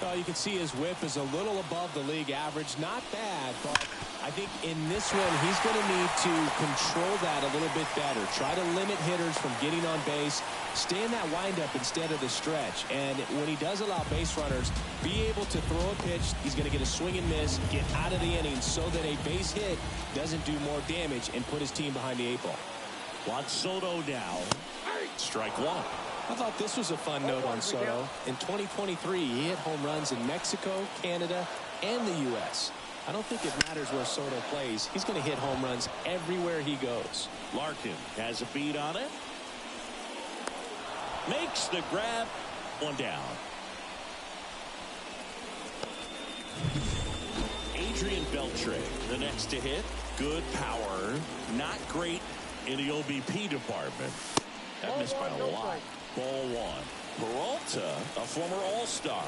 Well, you can see his whip is a little above the league average. Not bad, but I think in this one, he's going to need to control that a little bit better. Try to limit hitters from getting on base. Stay in that windup instead of the stretch. And when he does allow base runners, be able to throw a pitch. He's going to get a swing and miss, get out of the inning so that a base hit doesn't do more damage and put his team behind the 8 ball. Juan Soto now. Strike 1. I thought this was a fun note on Soto. In 2023, he hit home runs in Mexico, Canada, and the U.S. I don't think it matters where Soto plays. He's going to hit home runs everywhere he goes. Larkin has a beat on it. Makes the grab. 1 down. Adrian Beltre, the next to hit. Good power. Not great in the OBP department. That missed by a lot. Ball 1. Peralta, a former All-Star.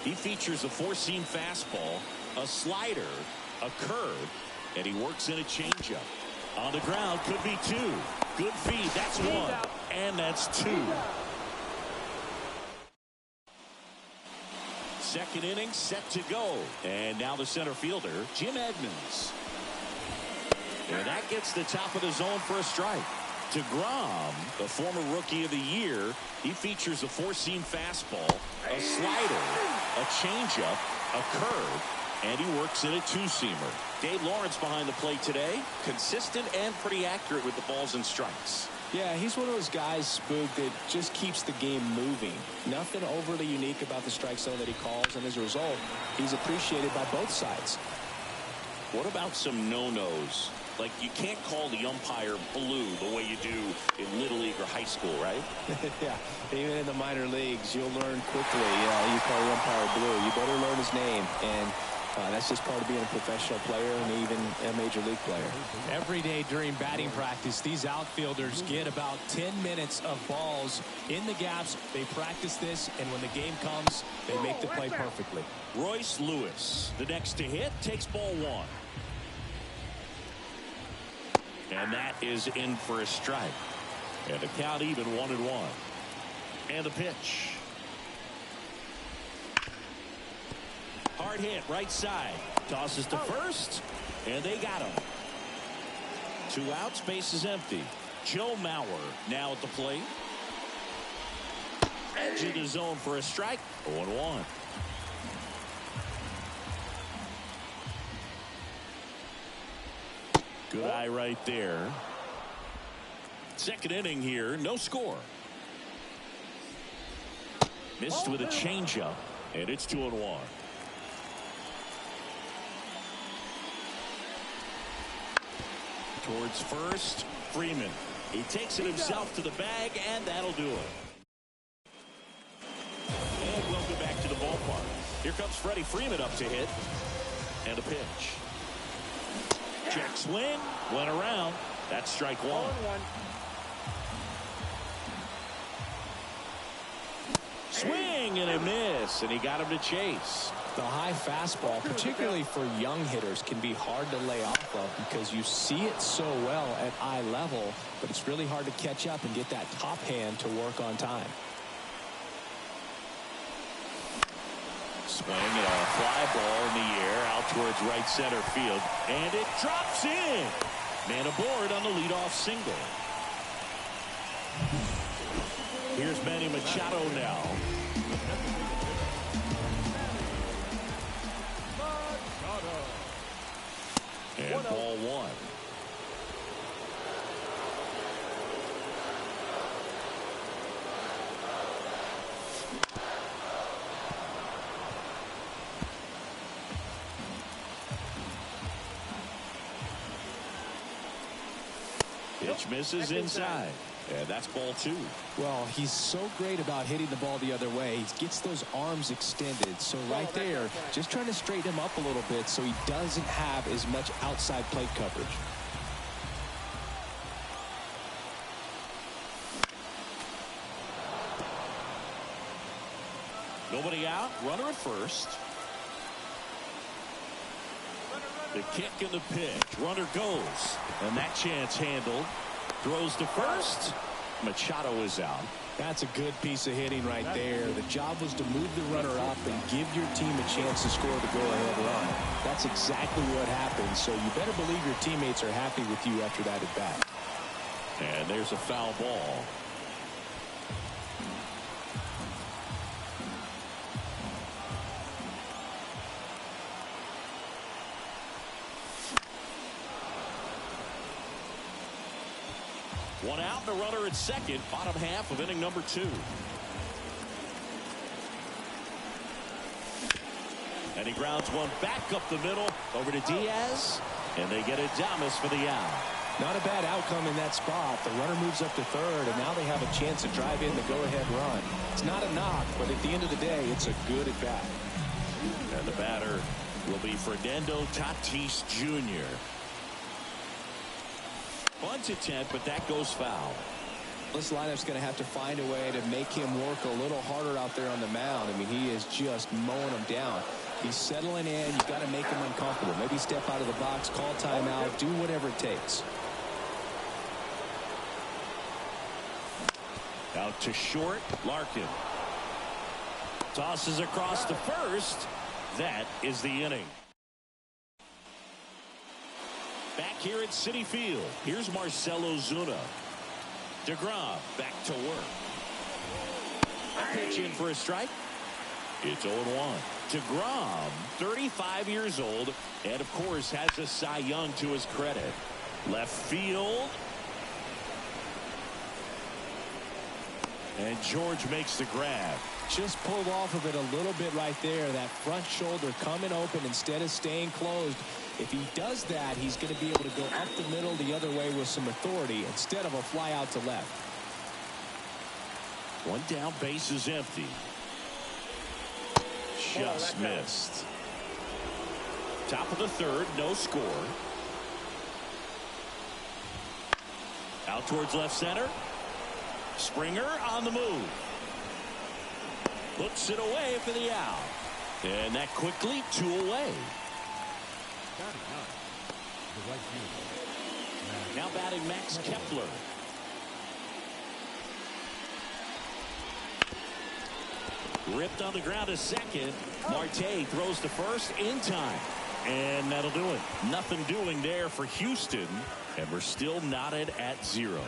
He features a 4-seam fastball, a slider, a curve, and he works in a changeup. On the ground, could be 2. Good feed. That's one. And that's two. Second inning set to go. And now the center fielder, Jim Edmonds. And that gets the top of the zone for a strike. DeGrom, the former Rookie of the Year, he features a four-seam fastball, a slider, a changeup, a curve, and he works in a two-seamer. Dave Lawrence behind the plate today, consistent and pretty accurate with the balls and strikes. Yeah, he's one of those guys, Spook, that just keeps the game moving. Nothing overly unique about the strike zone that he calls, and as a result, he's appreciated by both sides. What about some no-nos? Like, you can't call the umpire blue the way you do in Little League or high school, right? Yeah, even in the minor leagues, you'll learn quickly. You call the umpire blue. You better learn his name, and that's just part of being a professional player and even a major league player. Every day during batting practice, these outfielders get about 10 minutes of balls in the gaps. They practice this, and when the game comes, they make the play perfectly. Royce Lewis, the next to hit, takes ball one. And that is in for a strike. And the count even 1-1. And the pitch. Hard hit, right side. Tosses to first. And they got him. 2 outs, base is empty. Joe Mauer now at the plate. Edge of the zone for a strike. 0-1. Good eye right there. Second inning here, no score. Missed with a changeup, and it's 2-1. Towards first, Freeman. He takes it himself to the bag, and that'll do it. And welcome back to the ballpark. Here comes Freddie Freeman up to hit. And a pitch. Check swing, went around. That's strike one. Swing and a miss, and he got him to chase. The high fastball, particularly for young hitters, can be hard to lay off of because you see it so well at eye level, but it's really hard to catch up and get that top hand to work on time. Swing and a fly ball in the air out towards right center field, and it drops in. Man aboard on the leadoff single. Here's Manny Machado now. And ball one. Pitch misses inside. And that's ball two. Well, he's so great about hitting the ball the other way. He gets those arms extended. So right there, just trying to straighten him up a little bit so he doesn't have as much outside plate coverage. Nobody out. Runner at first. The kick and the pitch. Runner goes. And that chance handled. Throws to first. Machado is out. That's a good piece of hitting right there. The job was to move the runner up and give your team a chance to score the go-ahead run. That's exactly what happened. So you better believe your teammates are happy with you after that at bat. And there's a foul ball. One out and a runner at second, bottom half of inning number 2. And he grounds one back up the middle over to Diaz, and they get Adames for the out. Not a bad outcome in that spot. The runner moves up to third, and now they have a chance to drive in the go-ahead run. It's not a knock, but at the end of the day, it's a good at bat. And the batter will be Fernando Tatis Jr. Bunt attempt, but that goes foul. This lineup's going to have to find a way to make him work a little harder out there on the mound. I mean, he is just mowing them down. He's settling in. You've got to make him uncomfortable. Maybe step out of the box, call timeout, do whatever it takes. Out to short. Larkin tosses across to first. That is the inning. Back here at Citi Field, here's Marcell Ozuna. DeGrom back to work. A pitch in for a strike. It's 0-1. DeGrom, 35 years old, and of course has a Cy Young to his credit. Left field. And George makes the grab. Just pulled off of it a little bit right there. That front shoulder coming open instead of staying closed. If he does that, he's going to be able to go up the middle the other way with some authority instead of a fly out to left. One down, base is empty. Just missed. Top of the third, no score. Out towards left center. Springer on the move. Puts it away for the out. And that quickly 2 away. Now batting Max Kepler. Ripped on the ground to second. Marte throws to first in time. And that'll do it. Nothing doing there for Houston. And we're still knotted at 0.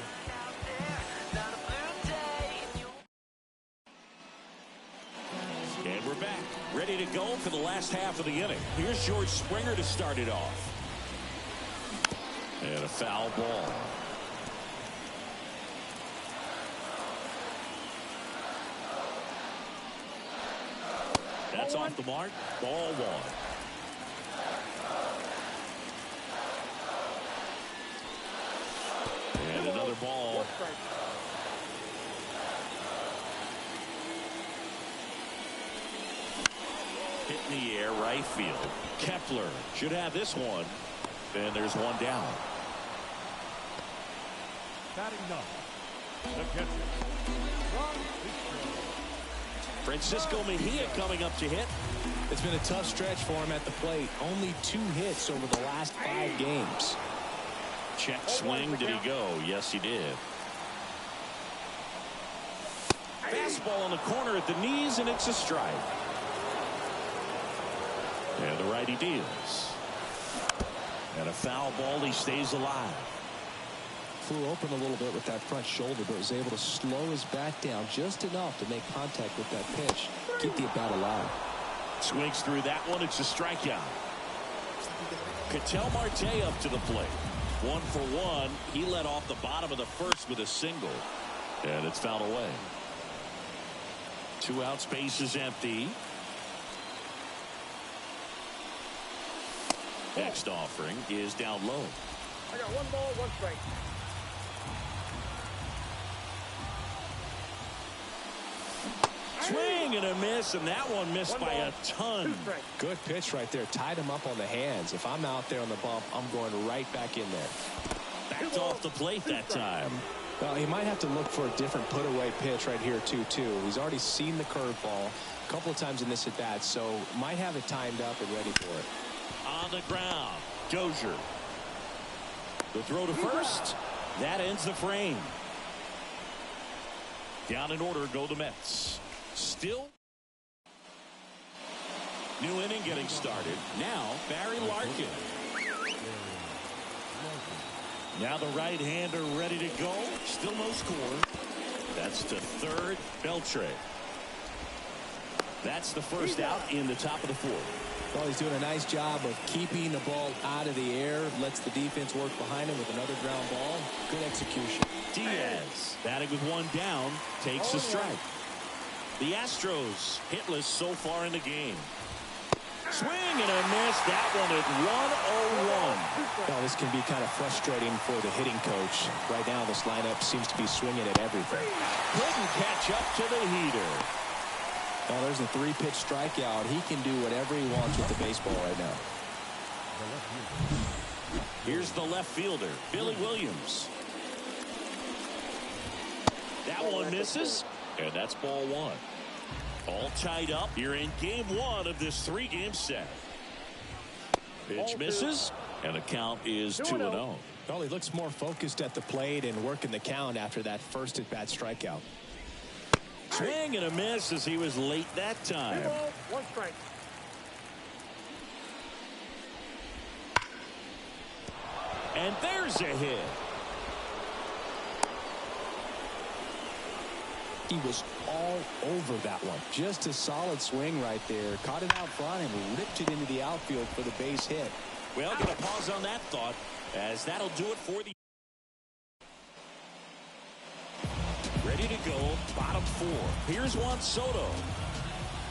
And we're back, ready to go for the last half of the inning. Here's George Springer to start it off. And a foul ball. That's off the mark. Ball 1. And another ball. Hit in the air, right field. Kepler should have this one. And there's one down. Batting ninth, the catcher, Francisco Mejia coming up to hit. It's been a tough stretch for him at the plate. Only 2 hits over the last 5 games. Check swing. Did he go? Yes, he did. Fastball on the corner at the knees, and it's a strike. And the righty deals. And a foul ball. He stays alive. Flew open a little bit with that front shoulder, but was able to slow his bat down just enough to make contact with that pitch. Keep the at-bat alive. Swings through that one. It's a strikeout. Ketel Marte up to the plate. 1 for 1. He led off the bottom of the first with a single. And it's fouled away. 2 outs, base is empty. Next offering is down low. I got 1 ball, 1 strike. Swing and a miss, and that one missed by a ton. Good pitch right there. Tied him up on the hands. If I'm out there on the bump, I'm going right back in there. Backed off the plate that time. Well, he might have to look for a different put-away pitch right here, too. He's already seen the curveball a couple of times in this at-bat, so might have it timed up and ready for it. On the ground, Dozier. The throw to first. That ends the frame. Down in order go the Mets. Still. New inning getting started. Now Barry Larkin. Now the right-hander ready to go. Still no score. That's to third. Beltre. That's the first out in the top of the 4th. Well, he's doing a nice job of keeping the ball out of the air. Lets the defense work behind him with another ground ball. Good execution. Diaz batting with 1 down. Takes a strike. The Astros hitless so far in the game. Swing and a miss. That one is 1-0-1. Well, this can be kind of frustrating for the hitting coach. Right now, this lineup seems to be swinging at everything. Couldn't catch up to the heater. Well, there's a 3-pitch strikeout. He can do whatever he wants with the baseball right now. Here's the left fielder, Billy Williams. That one misses, and that's ball 1. All tied up here in game 1 of this 3-game set. Pitch misses, and the count is 2-0. Well, he looks more focused at the plate and working the count after that first at-bat strikeout. Swing and a miss as he was late that time. 2 balls, 1 strike. And there's a hit. He was all over that one. Just a solid swing right there. Caught it out front and ripped it into the outfield for the base hit. Well, going to pause on that thought, as that'll do it for the... Ready to go, bottom 4. Here's Juan Soto.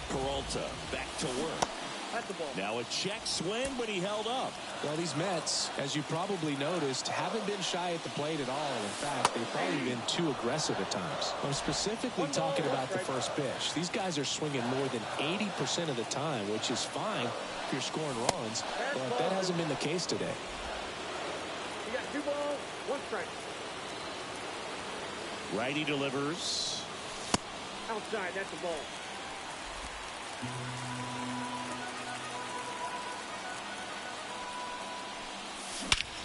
Peralta back to work. That's the ball. Now a check swing, but he held up. Well, these Mets, as you probably noticed, haven't been shy at the plate at all. In fact, they've probably been too aggressive at times. I'm specifically talking about the first pitch. These guys are swinging more than 80% of the time, which is fine if you're scoring runs, but that hasn't been the case today. You got 2 balls, 1 strike. Righty delivers. Outside, that's the ball.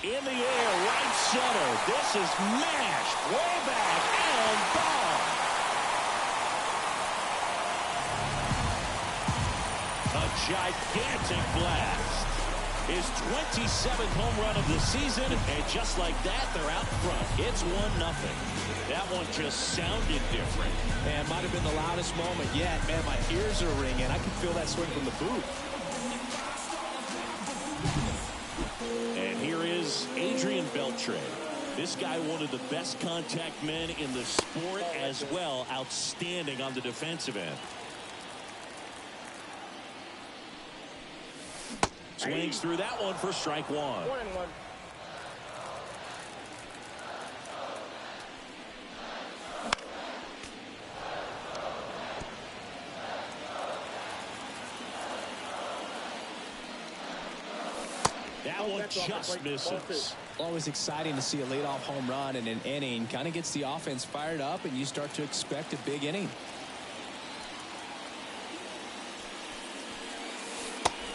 In the air, right center. This is mashed way back and ball. A gigantic blast. His 27th home run of the season, and just like that, they're out front. It's 1-0. That one just sounded different. Man, might have been the loudest moment yet. Man, my ears are ringing. I can feel that swing from the booth. And here is Adrian Beltre. This guy, one of the best contact men in the sport as well. Outstanding on the defensive end. Swings through that one for strike 1. 1-1. That one just misses. Always exciting to see a leadoff home run in an inning. Kind of gets the offense fired up, and you start to expect a big inning.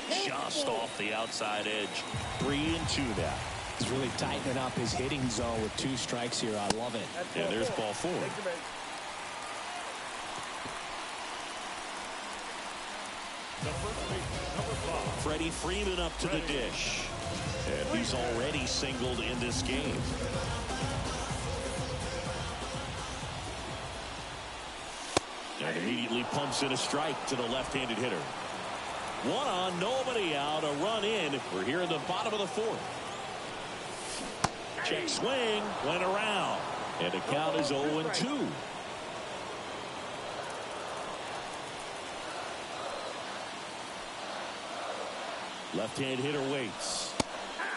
Just off the outside edge. 3-2 now. He's really tightening up his hitting zone with 2 strikes here. I love it. Yeah, there's ball 4. Freddie Freeman up to the dish. And he's already singled in this game. And immediately pumps in a strike to the left-handed hitter. 1 on, nobody out, a run in. We're here in the bottom of the 4th. Check swing, went around. And the count is 0-2. Left-hand hitter waits.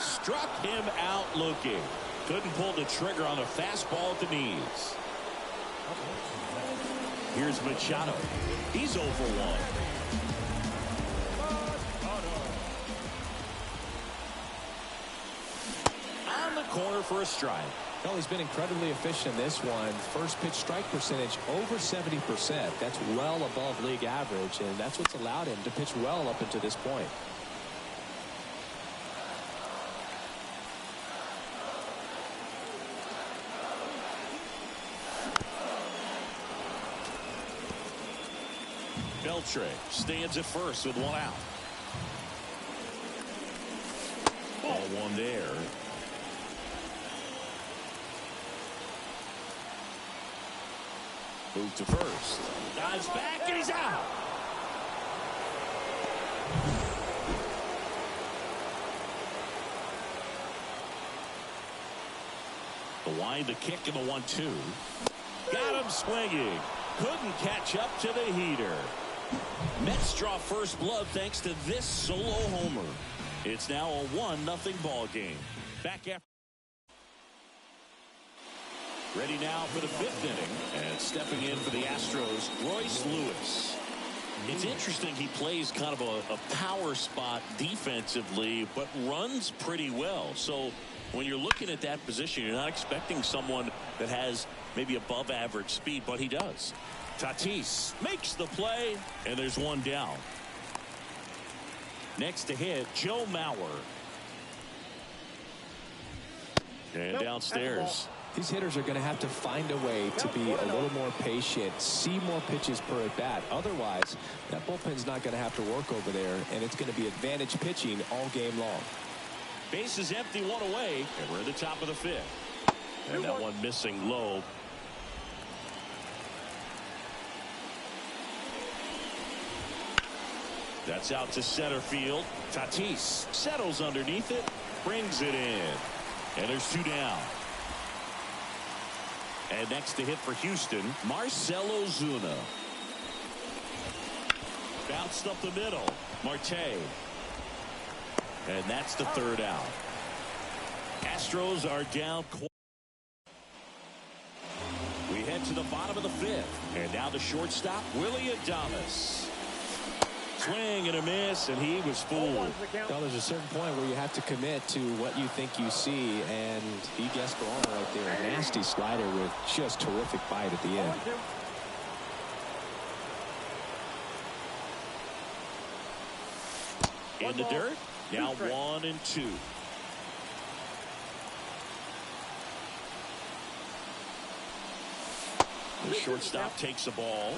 Struck him out looking. Couldn't pull the trigger on a fastball at the knees. Here's Machado. He's 0 for 1. On the corner for a strike. Well, he's been incredibly efficient in this one. First pitch strike percentage over 70%. That's well above league average, and that's what's allowed him to pitch well up until this point. Beltre stands at first with 1 out. Ball 1 there. Move to first. Dives back and he's out. The wind, the kick, and the 1-2. Got him swinging. Couldn't catch up to the heater. Mets draw first blood thanks to this solo homer. It's now a 1-0 ball game. Back after. Ready now for the 5th inning. And stepping in for the Astros, Royce Lewis. It's interesting, he plays kind of a power spot defensively, but runs pretty well. So when you're looking at that position, you're not expecting someone that has maybe above average speed, but he does. Tatis makes the play, and there's 1 down. Next to hit, Joe Mauer. And downstairs, These hitters are going to have to find a way to be a little more patient, see more pitches per at bat. Otherwise, that bullpen's not going to have to work over there, and it's going to be advantage pitching all game long. Base is empty, one away, and we're at the top of the fifth. And that one missing low. That's out to center field. Tatis settles underneath it, brings it in, and there's 2 down. And next to hit for Houston, Marcell Ozuna. Bounced up the middle, Marte. And that's the 3rd out. Astros are down. We head to the bottom of the 5th. And now the shortstop, Willie Adames. Swing and a miss, and he was fooled. Well, there's a certain point where you have to commit to what you think you see, and he guessed wrong right there. A nasty slider with just terrific bite at the end. In the dirt, now 1-2. The shortstop takes the ball.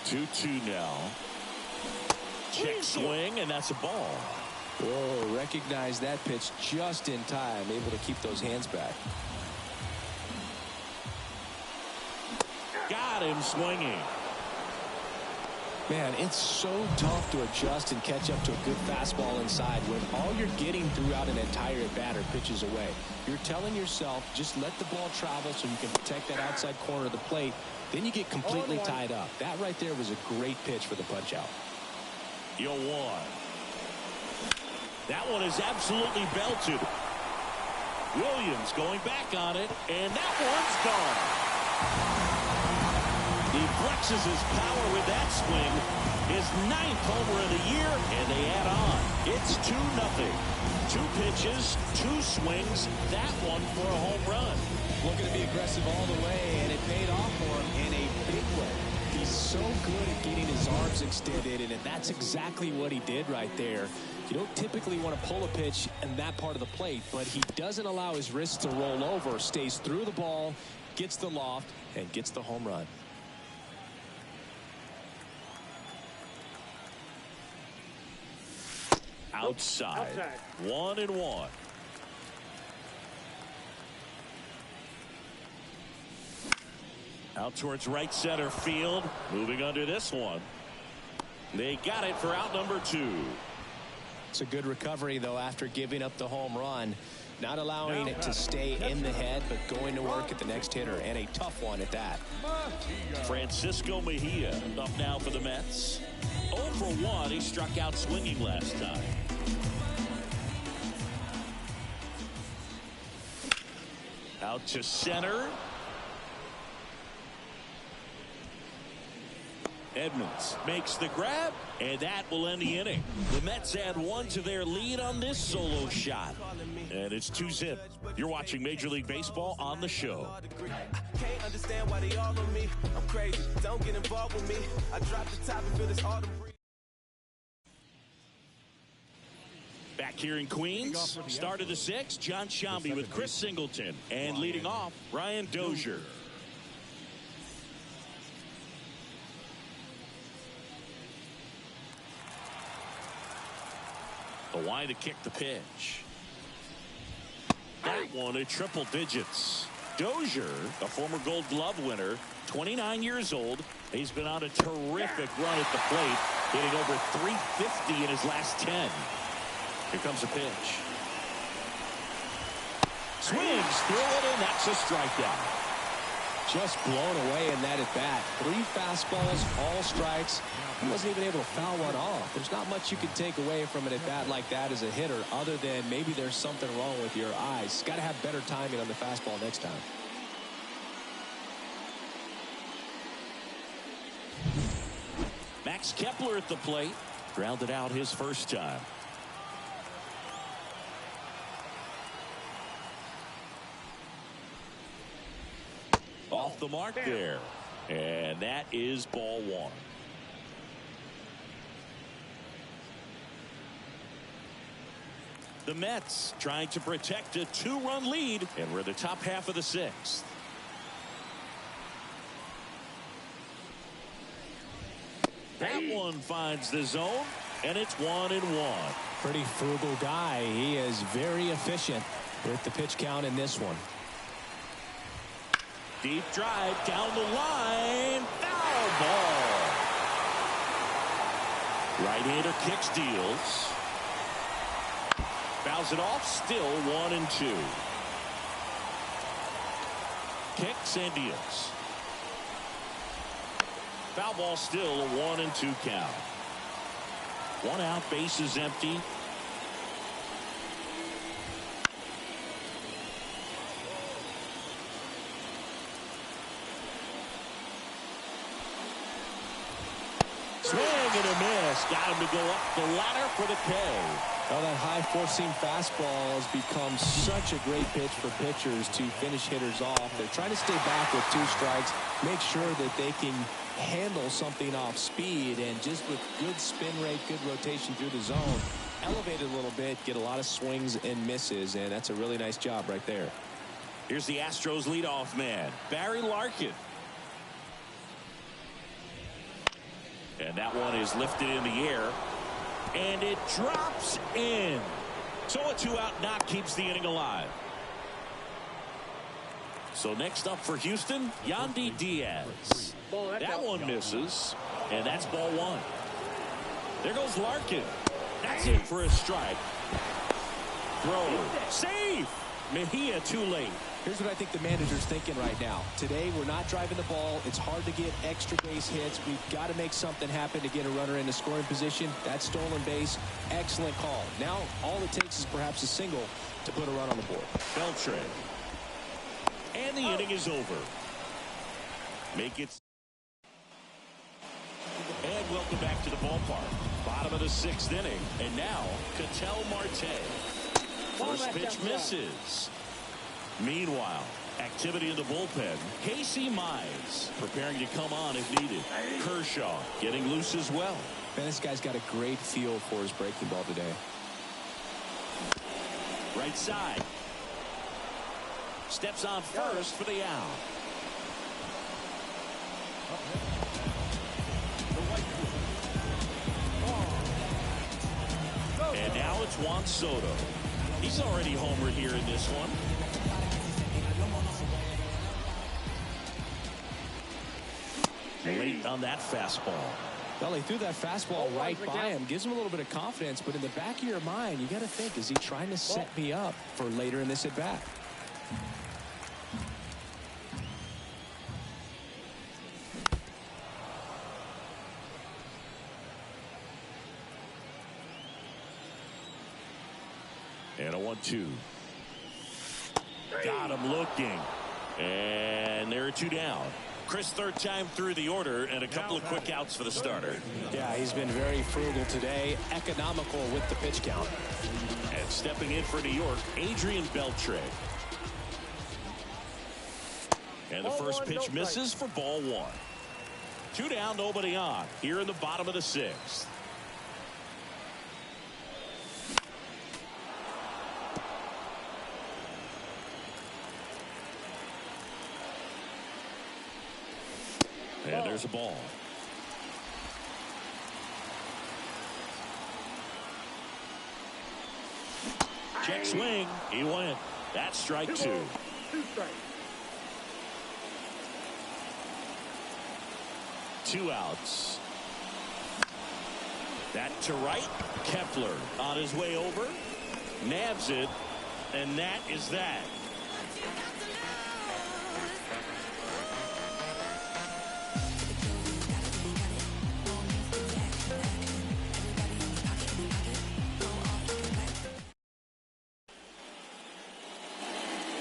2-2 now. Check swing, and that's a ball. Whoa, recognize that pitch just in time, able to keep those hands back. Got him swinging. Man, it's so tough to adjust and catch up to a good fastball inside when all you're getting throughout an entire at-bat are pitches away. You're telling yourself, just let the ball travel so you can protect that outside corner of the plate. Then you get completely tied up. That right there was a great pitch for the punch-out. 0-1. That one is absolutely belted. Williams going back on it, and that one's gone. He flexes his power with that swing. His 9th homer of the year, and they add on. It's 2-0. 2 pitches, 2 swings. That one for a home run. Looking to be aggressive all the way, and it paid off for him in a big way. He's so good at getting his arms extended, and that's exactly what he did right there. You don't typically want to pull a pitch in that part of the plate, but he doesn't allow his wrists to roll over, stays through the ball, gets the loft, and gets the home run. Outside. 1-1. Out towards right center field. Moving under this one. They got it for out number 2. It's a good recovery, though, after giving up the home run. Not allowing it to stay in the head, but going to work at the next hitter, and a tough one at that. Francisco Mejia up now for the Mets. 0 for 1. He struck out swinging last time. Out to center. Edmonds makes the grab, and that will end the inning. The Mets add 1 to their lead on this solo shot. And it's 2-0. You're watching Major League Baseball on the show. Can't understand why they all on me. I'm crazy. Don't get involved with me. I dropped the top and feel this autumn breeze. Back here in Queens, start of the 6th, John Sciambi with Chris Singleton. And leading off, Brian Dozier. The wide to kick the pitch. That one at triple digits. Dozier, a former Gold Glove winner, 29 years old. He's been on a terrific run at the plate, hitting over 350 in his last 10. Here comes a pitch. Swings through it, and that's a strikeout. Just blown away in that at bat. 3 fastballs, all strikes. He wasn't even able to foul one off. There's not much you can take away from an at bat like that as a hitter, other than maybe there's something wrong with your eyes. Got to have better timing on the fastball next time. Max Kepler at the plate. Grounded out his first time. Off the mark there. And that is ball 1. The Mets trying to protect a 2-run lead, and we're in the top half of the 6th. That one finds the zone, and it's 1-1. Pretty frugal guy. He is very efficient with the pitch count in this one. Deep drive down the line. Foul ball. Right-hander kicks, deals. Fouls it off, still 1-2. Kicks and deals. Foul ball, still a 1-2 count. 1 out, base is empty. Swing and a miss. Got him to go up the ladder for the K. Well, that high four-seam fastball has become such a great pitch for pitchers to finish hitters off. They're trying to stay back with 2 strikes, make sure that they can handle something off speed, and just with good spin rate, good rotation through the zone, elevate it a little bit, get a lot of swings and misses, and that's a really nice job right there. Here's the Astros leadoff man, Barry Larkin. And that one is lifted in the air, and it drops in. So a 2-out knock keeps the inning alive. So next up for Houston, Yandy Diaz. That one misses, and that's ball 1. There goes Larkin. That's in for a strike. Throw. Safe. Mejia too late. Here's what I think the manager's thinking right now. Today, we're not driving the ball. It's hard to get extra base hits. We've got to make something happen to get a runner into scoring position. That stolen base, excellent call. Now, all it takes is perhaps a single to put a run on the board. Beltran. And the inning is over. Make it. And welcome back to the ballpark. Bottom of the 6th inning. And now, Ketel Marte. First pitch misses. Meanwhile, activity in the bullpen. Casey Mize preparing to come on if needed. Kershaw getting loose as well. Man, this guy's got a great feel for his breaking ball today. Right side. Steps on first for the out. And now it's Juan Soto. He's already homered here in this one. Late on that fastball. Well, he threw that fastball right by him. Gives him a little bit of confidence, but in the back of your mind, you got to think, is he trying to set me up for later in this at bat? And a 1-2. Got him looking. And there are 2 down. Chris, 3rd time through the order, and a couple of quick outs for the starter. Yeah, he's been very frugal today, economical with the pitch count. And stepping in for New York, Adrian Beltre. And the first pitch misses for ball 1. 2 down, nobody on. Here in the bottom of the 6th. And there's a ball. Check swing. He went. That's strike 2. 2 strikes. 2 outs. That to right. Kepler on his way over. Nabs it. And that is that.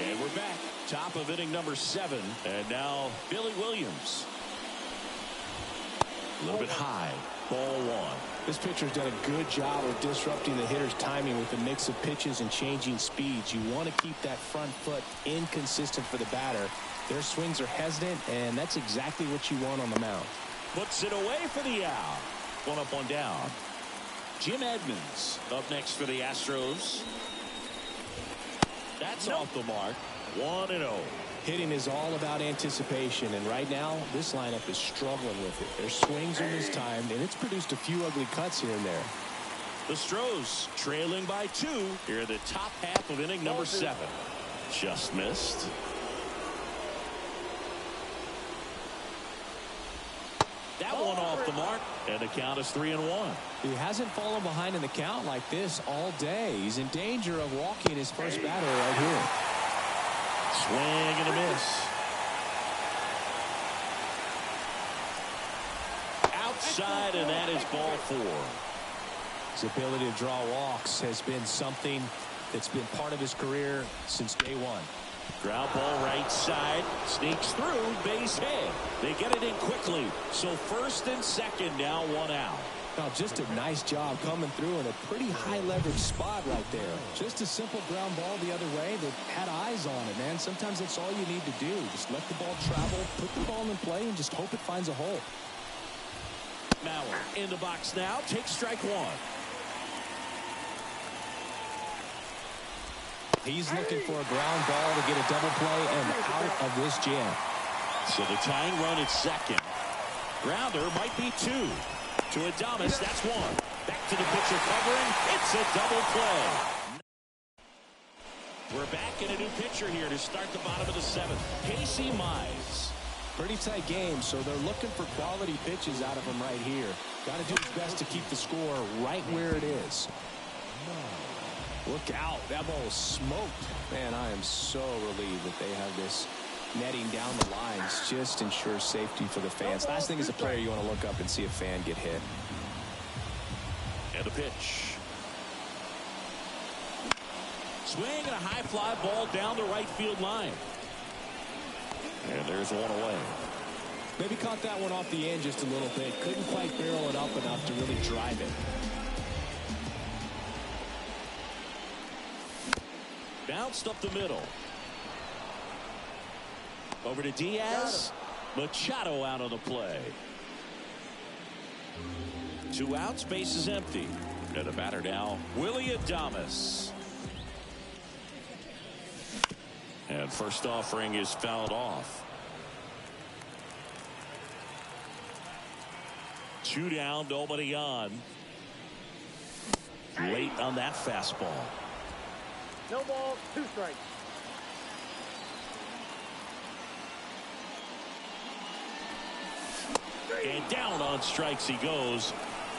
And we're back. Top of inning number 7. And now Billy Williams. A little bit high. Ball 1. This pitcher's done a good job of disrupting the hitter's timing with a mix of pitches and changing speeds. You want to keep that front foot inconsistent for the batter. Their swings are hesitant, and that's exactly what you want on the mound. Puts it away for the out. 1 up, 1 down. Jim Edmonds up next for the Astros. That's off the mark. 1-0. Hitting is all about anticipation, and right now this lineup is struggling with it. Their swings are mistimed, and it's produced a few ugly cuts here and there. The Stros trailing by 2 here in the top half of inning number 7. Just missed. That one off the mark, and the count is 3-1. He hasn't fallen behind in the count like this all day. He's in danger of walking his first batter right here. Swing and a miss. Outside, and that is ball 4. His ability to draw walks has been something that's been part of his career since day one. Ground ball right side, sneaks through, base hit. They get it in quickly, so first and second, now 1 out. Now just a nice job coming through in a pretty high leverage spot right there. Just a simple ground ball the other way that had eyes on it, man. Sometimes that's all you need to do. Just let the ball travel, put the ball in play, and just hope it finds a hole. Mauer in the box now, takes strike 1. He's looking for a ground ball to get a double play and out of this jam. So the tying run at second. Grounder might be 2. To Adames, that's 1. Back to the pitcher covering. It's a double play. We're back in a new pitcher here to start the bottom of the 7th. Casey Mize. Pretty tight game, so they're looking for quality pitches out of him right here. Got to do his best to keep the score right where it is. Look out. That ball was smoked. Man, I am so relieved that they have this netting down the lines. Just ensures safety for the fans. Last thing as a player, you want to look up and see a fan get hit. And a pitch. Swing and a high fly ball down the right field line. And there's one away. Maybe caught that one off the end just a little bit. Couldn't quite barrel it up enough to really drive it. Bounced up the middle. Over to Diaz. Machado out on the play. 2 outs, base is empty. And the batter now, Willie Adames. And first offering is fouled off. 2 down, nobody on. Late on that fastball. No ball, 2 strikes. And down on strikes he goes.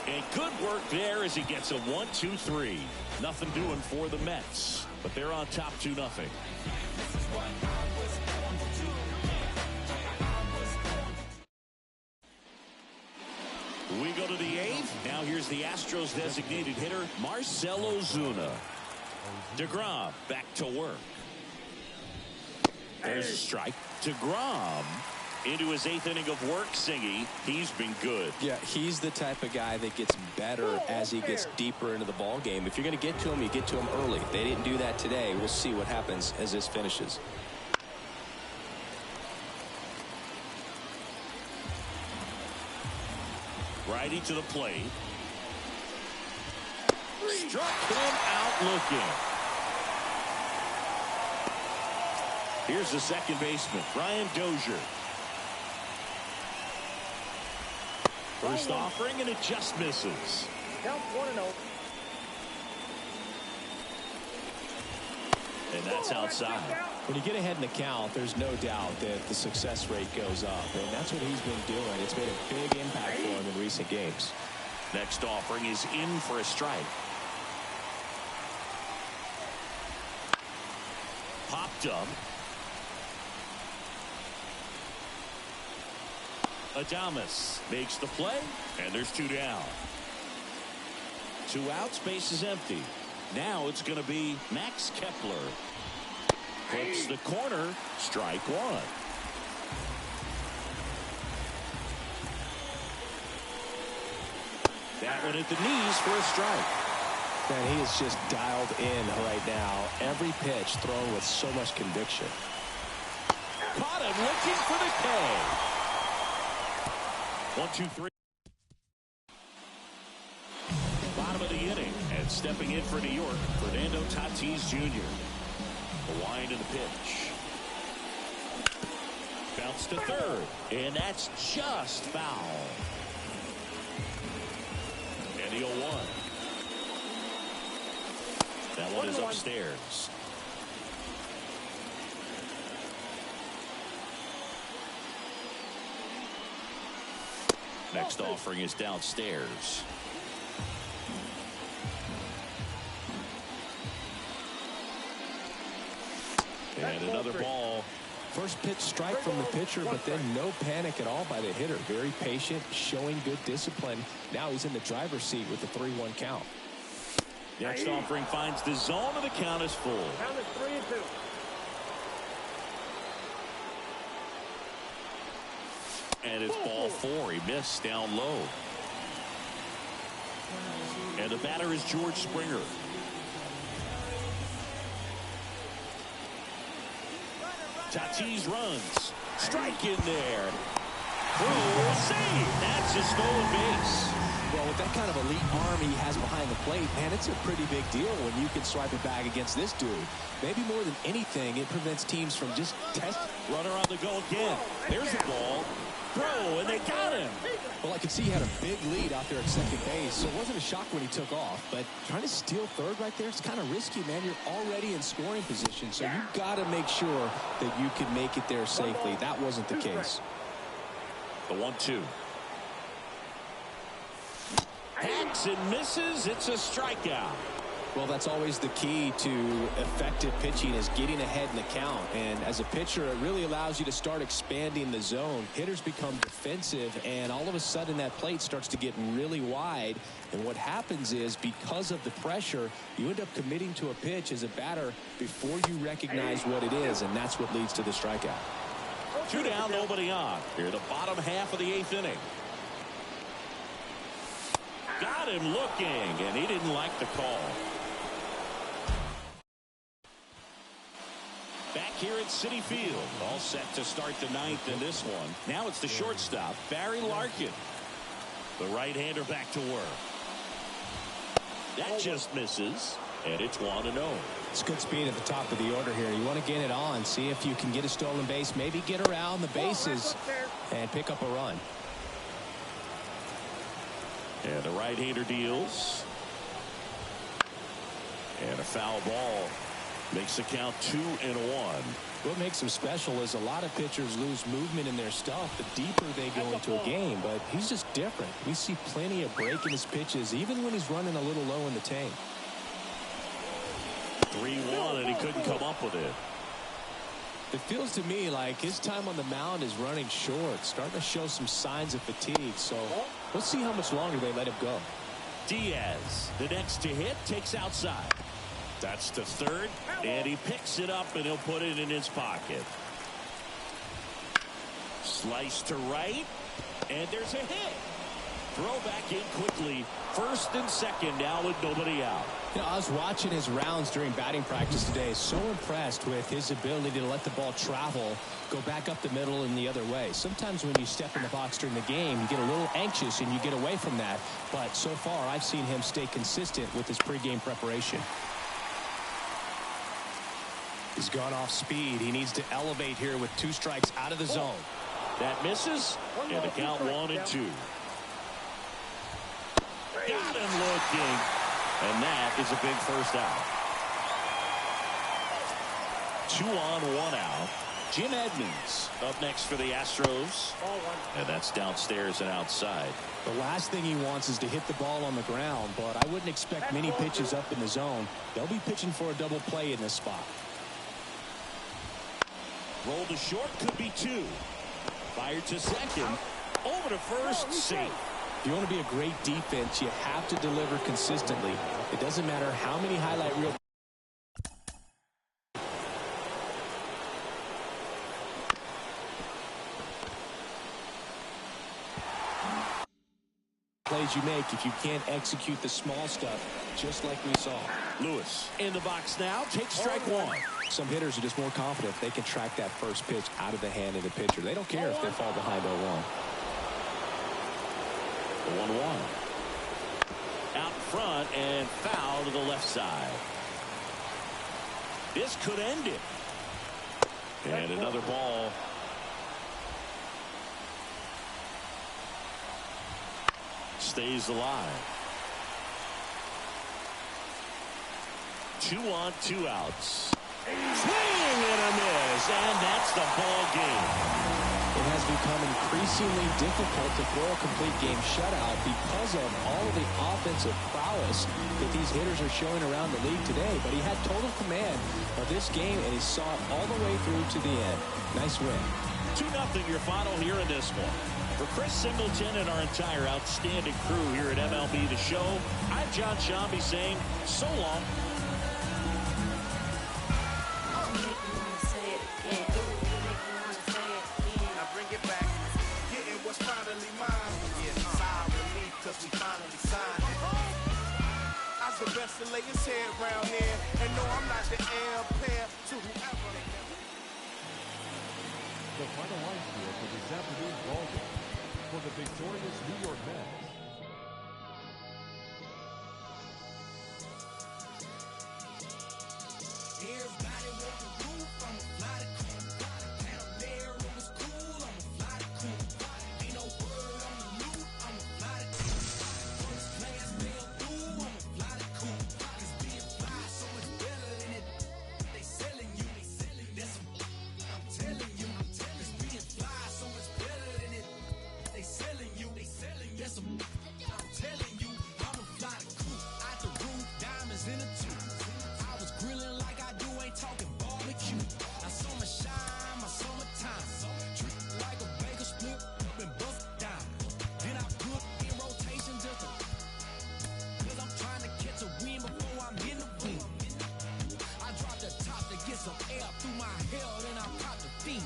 And good work there as he gets a 1-2-3. Nothing doing for the Mets, but they're on top 2-0. We go to the 8th. Now here's the Astros designated hitter, Marcell Ozuna. DeGrom back to work. There's a strike. DeGrom into his 8th inning of work, Singy. He's been good. Yeah, he's the type of guy that gets better as he gets deeper into the ball game. If you're going to get to him, you get to him early. They didn't do that today. We'll see what happens as this finishes. Righty to the plate. Struck him out looking. Here's the second baseman, Brian Dozier. First offering, and it just misses. Count 1-0. And that's outside. When you get ahead in the count, there's no doubt that the success rate goes up, and that's what he's been doing. It's made a big impact for him in recent games. Next offering is in for a strike. Popped up. Adames makes the play, and there's 2 down. 2 outs, base is empty. Now it's going to be Max Kepler. Hits the corner, strike 1. That one at the knees for a strike. Man, he is just dialed in right now. Every pitch thrown with so much conviction. Caught him looking for the K. 1-2-3. Bottom of the inning, and stepping in for New York, Fernando Tatis Jr. The wind and the pitch. Bounce to third. And that's just foul. And the 0-1. That one is upstairs. Next offering is downstairs. And another ball. First pitch strike from the pitcher, but then no panic at all by the hitter. Very patient, showing good discipline. Now he's in the driver's seat with the 3-1 count. Next offering finds the zone, and the count is full. Count is 3-2. And it's ball 4. He missed down low. And the batter is George Springer. Tatis runs. Strike in there. Oh, save. That's a stolen base. Well, with that kind of elite arm he has behind the plate, man, it's a pretty big deal when you can swipe it back against this dude. Maybe more than anything, it prevents teams from just testing. Runner on the go again. There's the ball. Throw, and they got him. Well, I could see he had a big lead out there at second base, so it wasn't a shock when he took off. But trying to steal third right there, it's kind of risky, man. You're already in scoring position, so you got to make sure that you can make it there safely. That wasn't the case. The 1-2. Hacks and misses. It's a strikeout. Well, that's always the key to effective pitching, is getting ahead in the count. And as a pitcher, it really allows you to start expanding the zone. Hitters become defensive, and all of a sudden that plate starts to get really wide. And what happens is, because of the pressure, you end up committing to a pitch as a batter before you recognize what it is, and that's what leads to the strikeout. 2 down, nobody on. Here, the bottom half of the 8th inning. Got him looking, and he didn't like the call. Back here at Citi Field, all set to start the 9th in this one. Now it's the shortstop, Barry Larkin. The right-hander back to work. That just misses, and it's 1-0. It's good speed at the top of the order here. You want to get it on, see if you can get a stolen base, maybe get around the bases and pick up a run. And the right-hander deals. And a foul ball makes the count 2-1. What makes him special is a lot of pitchers lose movement in their stuff the deeper they go into a game, but he's just different. We see plenty of break in his pitches, even when he's running a little low in the tank. 3-1, and he couldn't come up with it. It feels to me like his time on the mound is running short, starting to show some signs of fatigue, so we'll see how much longer they let him go. Diaz, the next to hit, takes outside. That's to third, and he picks it up, and he'll put it in his pocket. Slice to right, and there's a hit. Throw back in quickly. First and second now with nobody out. You know, I was watching his rounds during batting practice today. So impressed with his ability to let the ball travel, go back up the middle and the other way. Sometimes when you step in the box during the game, you get a little anxious and you get away from that. But so far, I've seen him stay consistent with his pregame preparation. He's gone off speed. He needs to elevate here with 2 strikes out of the zone. That misses, and the count 1-2. Got him looking, and that is a big first out. 2 on, 1 out. Jim Edmonds up next for the Astros, and that's downstairs and outside. The last thing he wants is to hit the ball on the ground, but I wouldn't expect many pitches up in the zone. They'll be pitching for a double play in this spot. Roll to short, could be 2. Fired to second, over to first, safe. If you want to be a great defense, you have to deliver consistently. It doesn't matter how many highlight reel plays you make if you can't execute the small stuff, just like we saw. Lewis in the box now, takes strike 1. Some hitters are just more confident they can track that first pitch out of the hand of the pitcher. They don't care if they fall behind 0-1. The 1-1. Out front and foul to the left side. This could end it. And another ball. Stays alive. 2 on, 2 outs. Swing and a miss, and that's the ball game. It has become increasingly difficult to throw a complete game shutout because of all of the offensive prowess that these hitters are showing around the league today. But he had total command of this game, and he saw it all the way through to the end. Nice win. 2-0 your final here in this one. For Chris Singleton and our entire outstanding crew here at MLB The Show, I'm John Shambi saying so long. The best to lay his head around there, and no, I'm not the heir apparent to whoever. The final line score for this afternoon's ball game for the victorious New York Mets. Everybody want the roof, I'ma fly the coop. Down there, it was cool, I'ma fly the coop. Ain't no word on the loot, I'ma fly the coop. First class mail through, I'ma fly the coop. Cause being fly so much better than it. They selling you, that's I'm telling you, it's being fly so much better than it. They selling you, that's I'm telling you, I'ma fly the coop. Out the roof, diamonds in a tube. I was grilling like I do, ain't talking barbecue. I summer shine, my summertime. Treat like a bagel split up and bust down. Then I put in rotation just to, cause I'm trying to catch a wind before I'm in the wind. I dropped the top to get some air through my hair, then I popped the thing.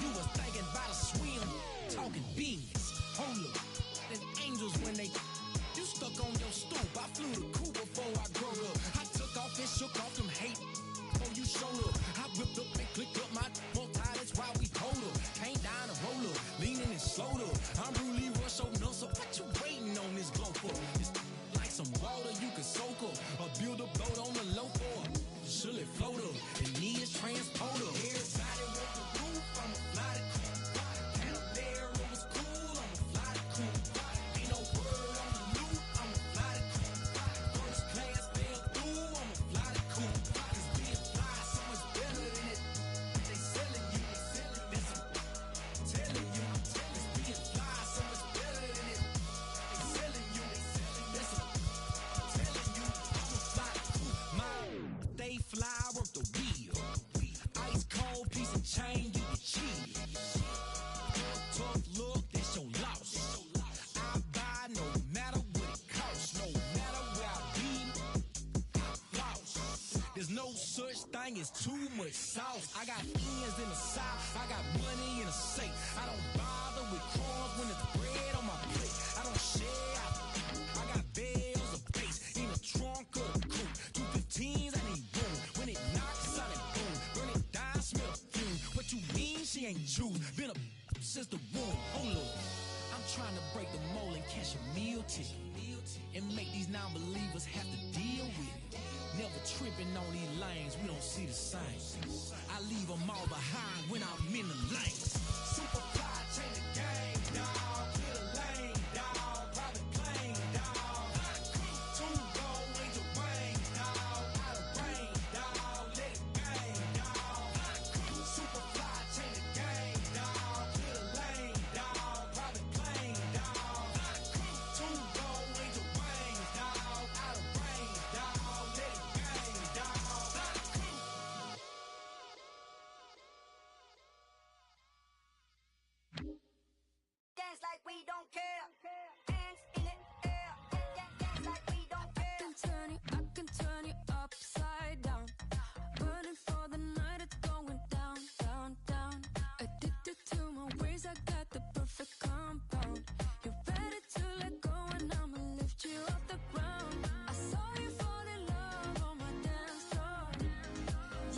You was thinking about a swim, talking beans. Hold up, and angels when they, you stuck on your stoop. I flew the coop before I grew up. I took off and shook off them hate. Oh, you showed up. I whipped up and clicked up my more tie, that's why we hold up. Came down a roller, leaning and slowed up. I'm really rush over no, so what you waiting on this glow for? It's like some water you can soak up, or build a boat on the low for. Should it float up? It needs transporter. Everybody want the roof, I'ma fly the coop. Down there, it was cool, I'ma fly the coop. Ain't no word on the loot, I'ma fly the coop. First class fell through, I'ma fly the coop. Cause being fly so much better than it. They selling you, that's I'm telling you, it's being fly so much better than it. They selling you, that's I'm telling you, I'ma fly the coop. They fly work the wheel. Ice cold piece of chain, you can cheat. Tough look, that's your loss. I buy no matter what it costs, no matter where I be, I lost. There's no such thing as too much sauce. I got ends in the south, I got money in the safe. I don't bother with crumbs when it's bread on my plate. I don't share, I got bells of bass in the trunk of the coupe. 215s, I need room. When it knocks, I need boom. Burn it down, smell the fume. What you mean she ain't Jews? Been a since the womb. Hold up. I'm trying to break the mold and catch a meal ticket. And make these non-believers have to deal with it. Never tripping on these lanes, we don't see the same. I leave them all behind when I'm in the lanes. Super fly, change the game, dawg. Clear the lane, dawg. Private plane, dawg. Two go, angel rain, dawg. Out of rain, dawg. Let it bang, dawg. Super fly, change the game, dawg. Clear the lane, dawg. Private plane, dawg. Two go, angel rain, dawg. Out of rain, dawg. Let it bang, dawg. Dance like we don't care. Hands in the air. Dance like we don't care. I can turn you upside down. Burning for the night, it's going down, down, down. Addicted to my ways, I got the perfect compound. You're ready to let go, and I'ma lift you off the ground. I saw you fall in love on my dance floor.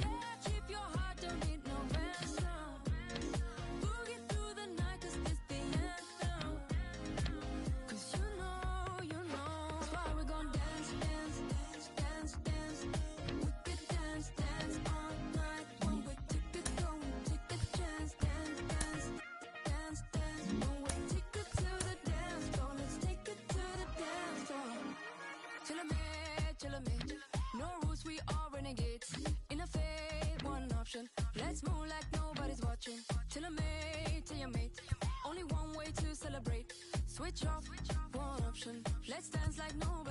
Yeah, keep your heart, don't need no ransom. Boogie through the night, 'cause it's the anthem. Let's move like nobody's watching. Till I mate, till you mate. Only one way to celebrate. Switch off, one option. Let's dance like nobody.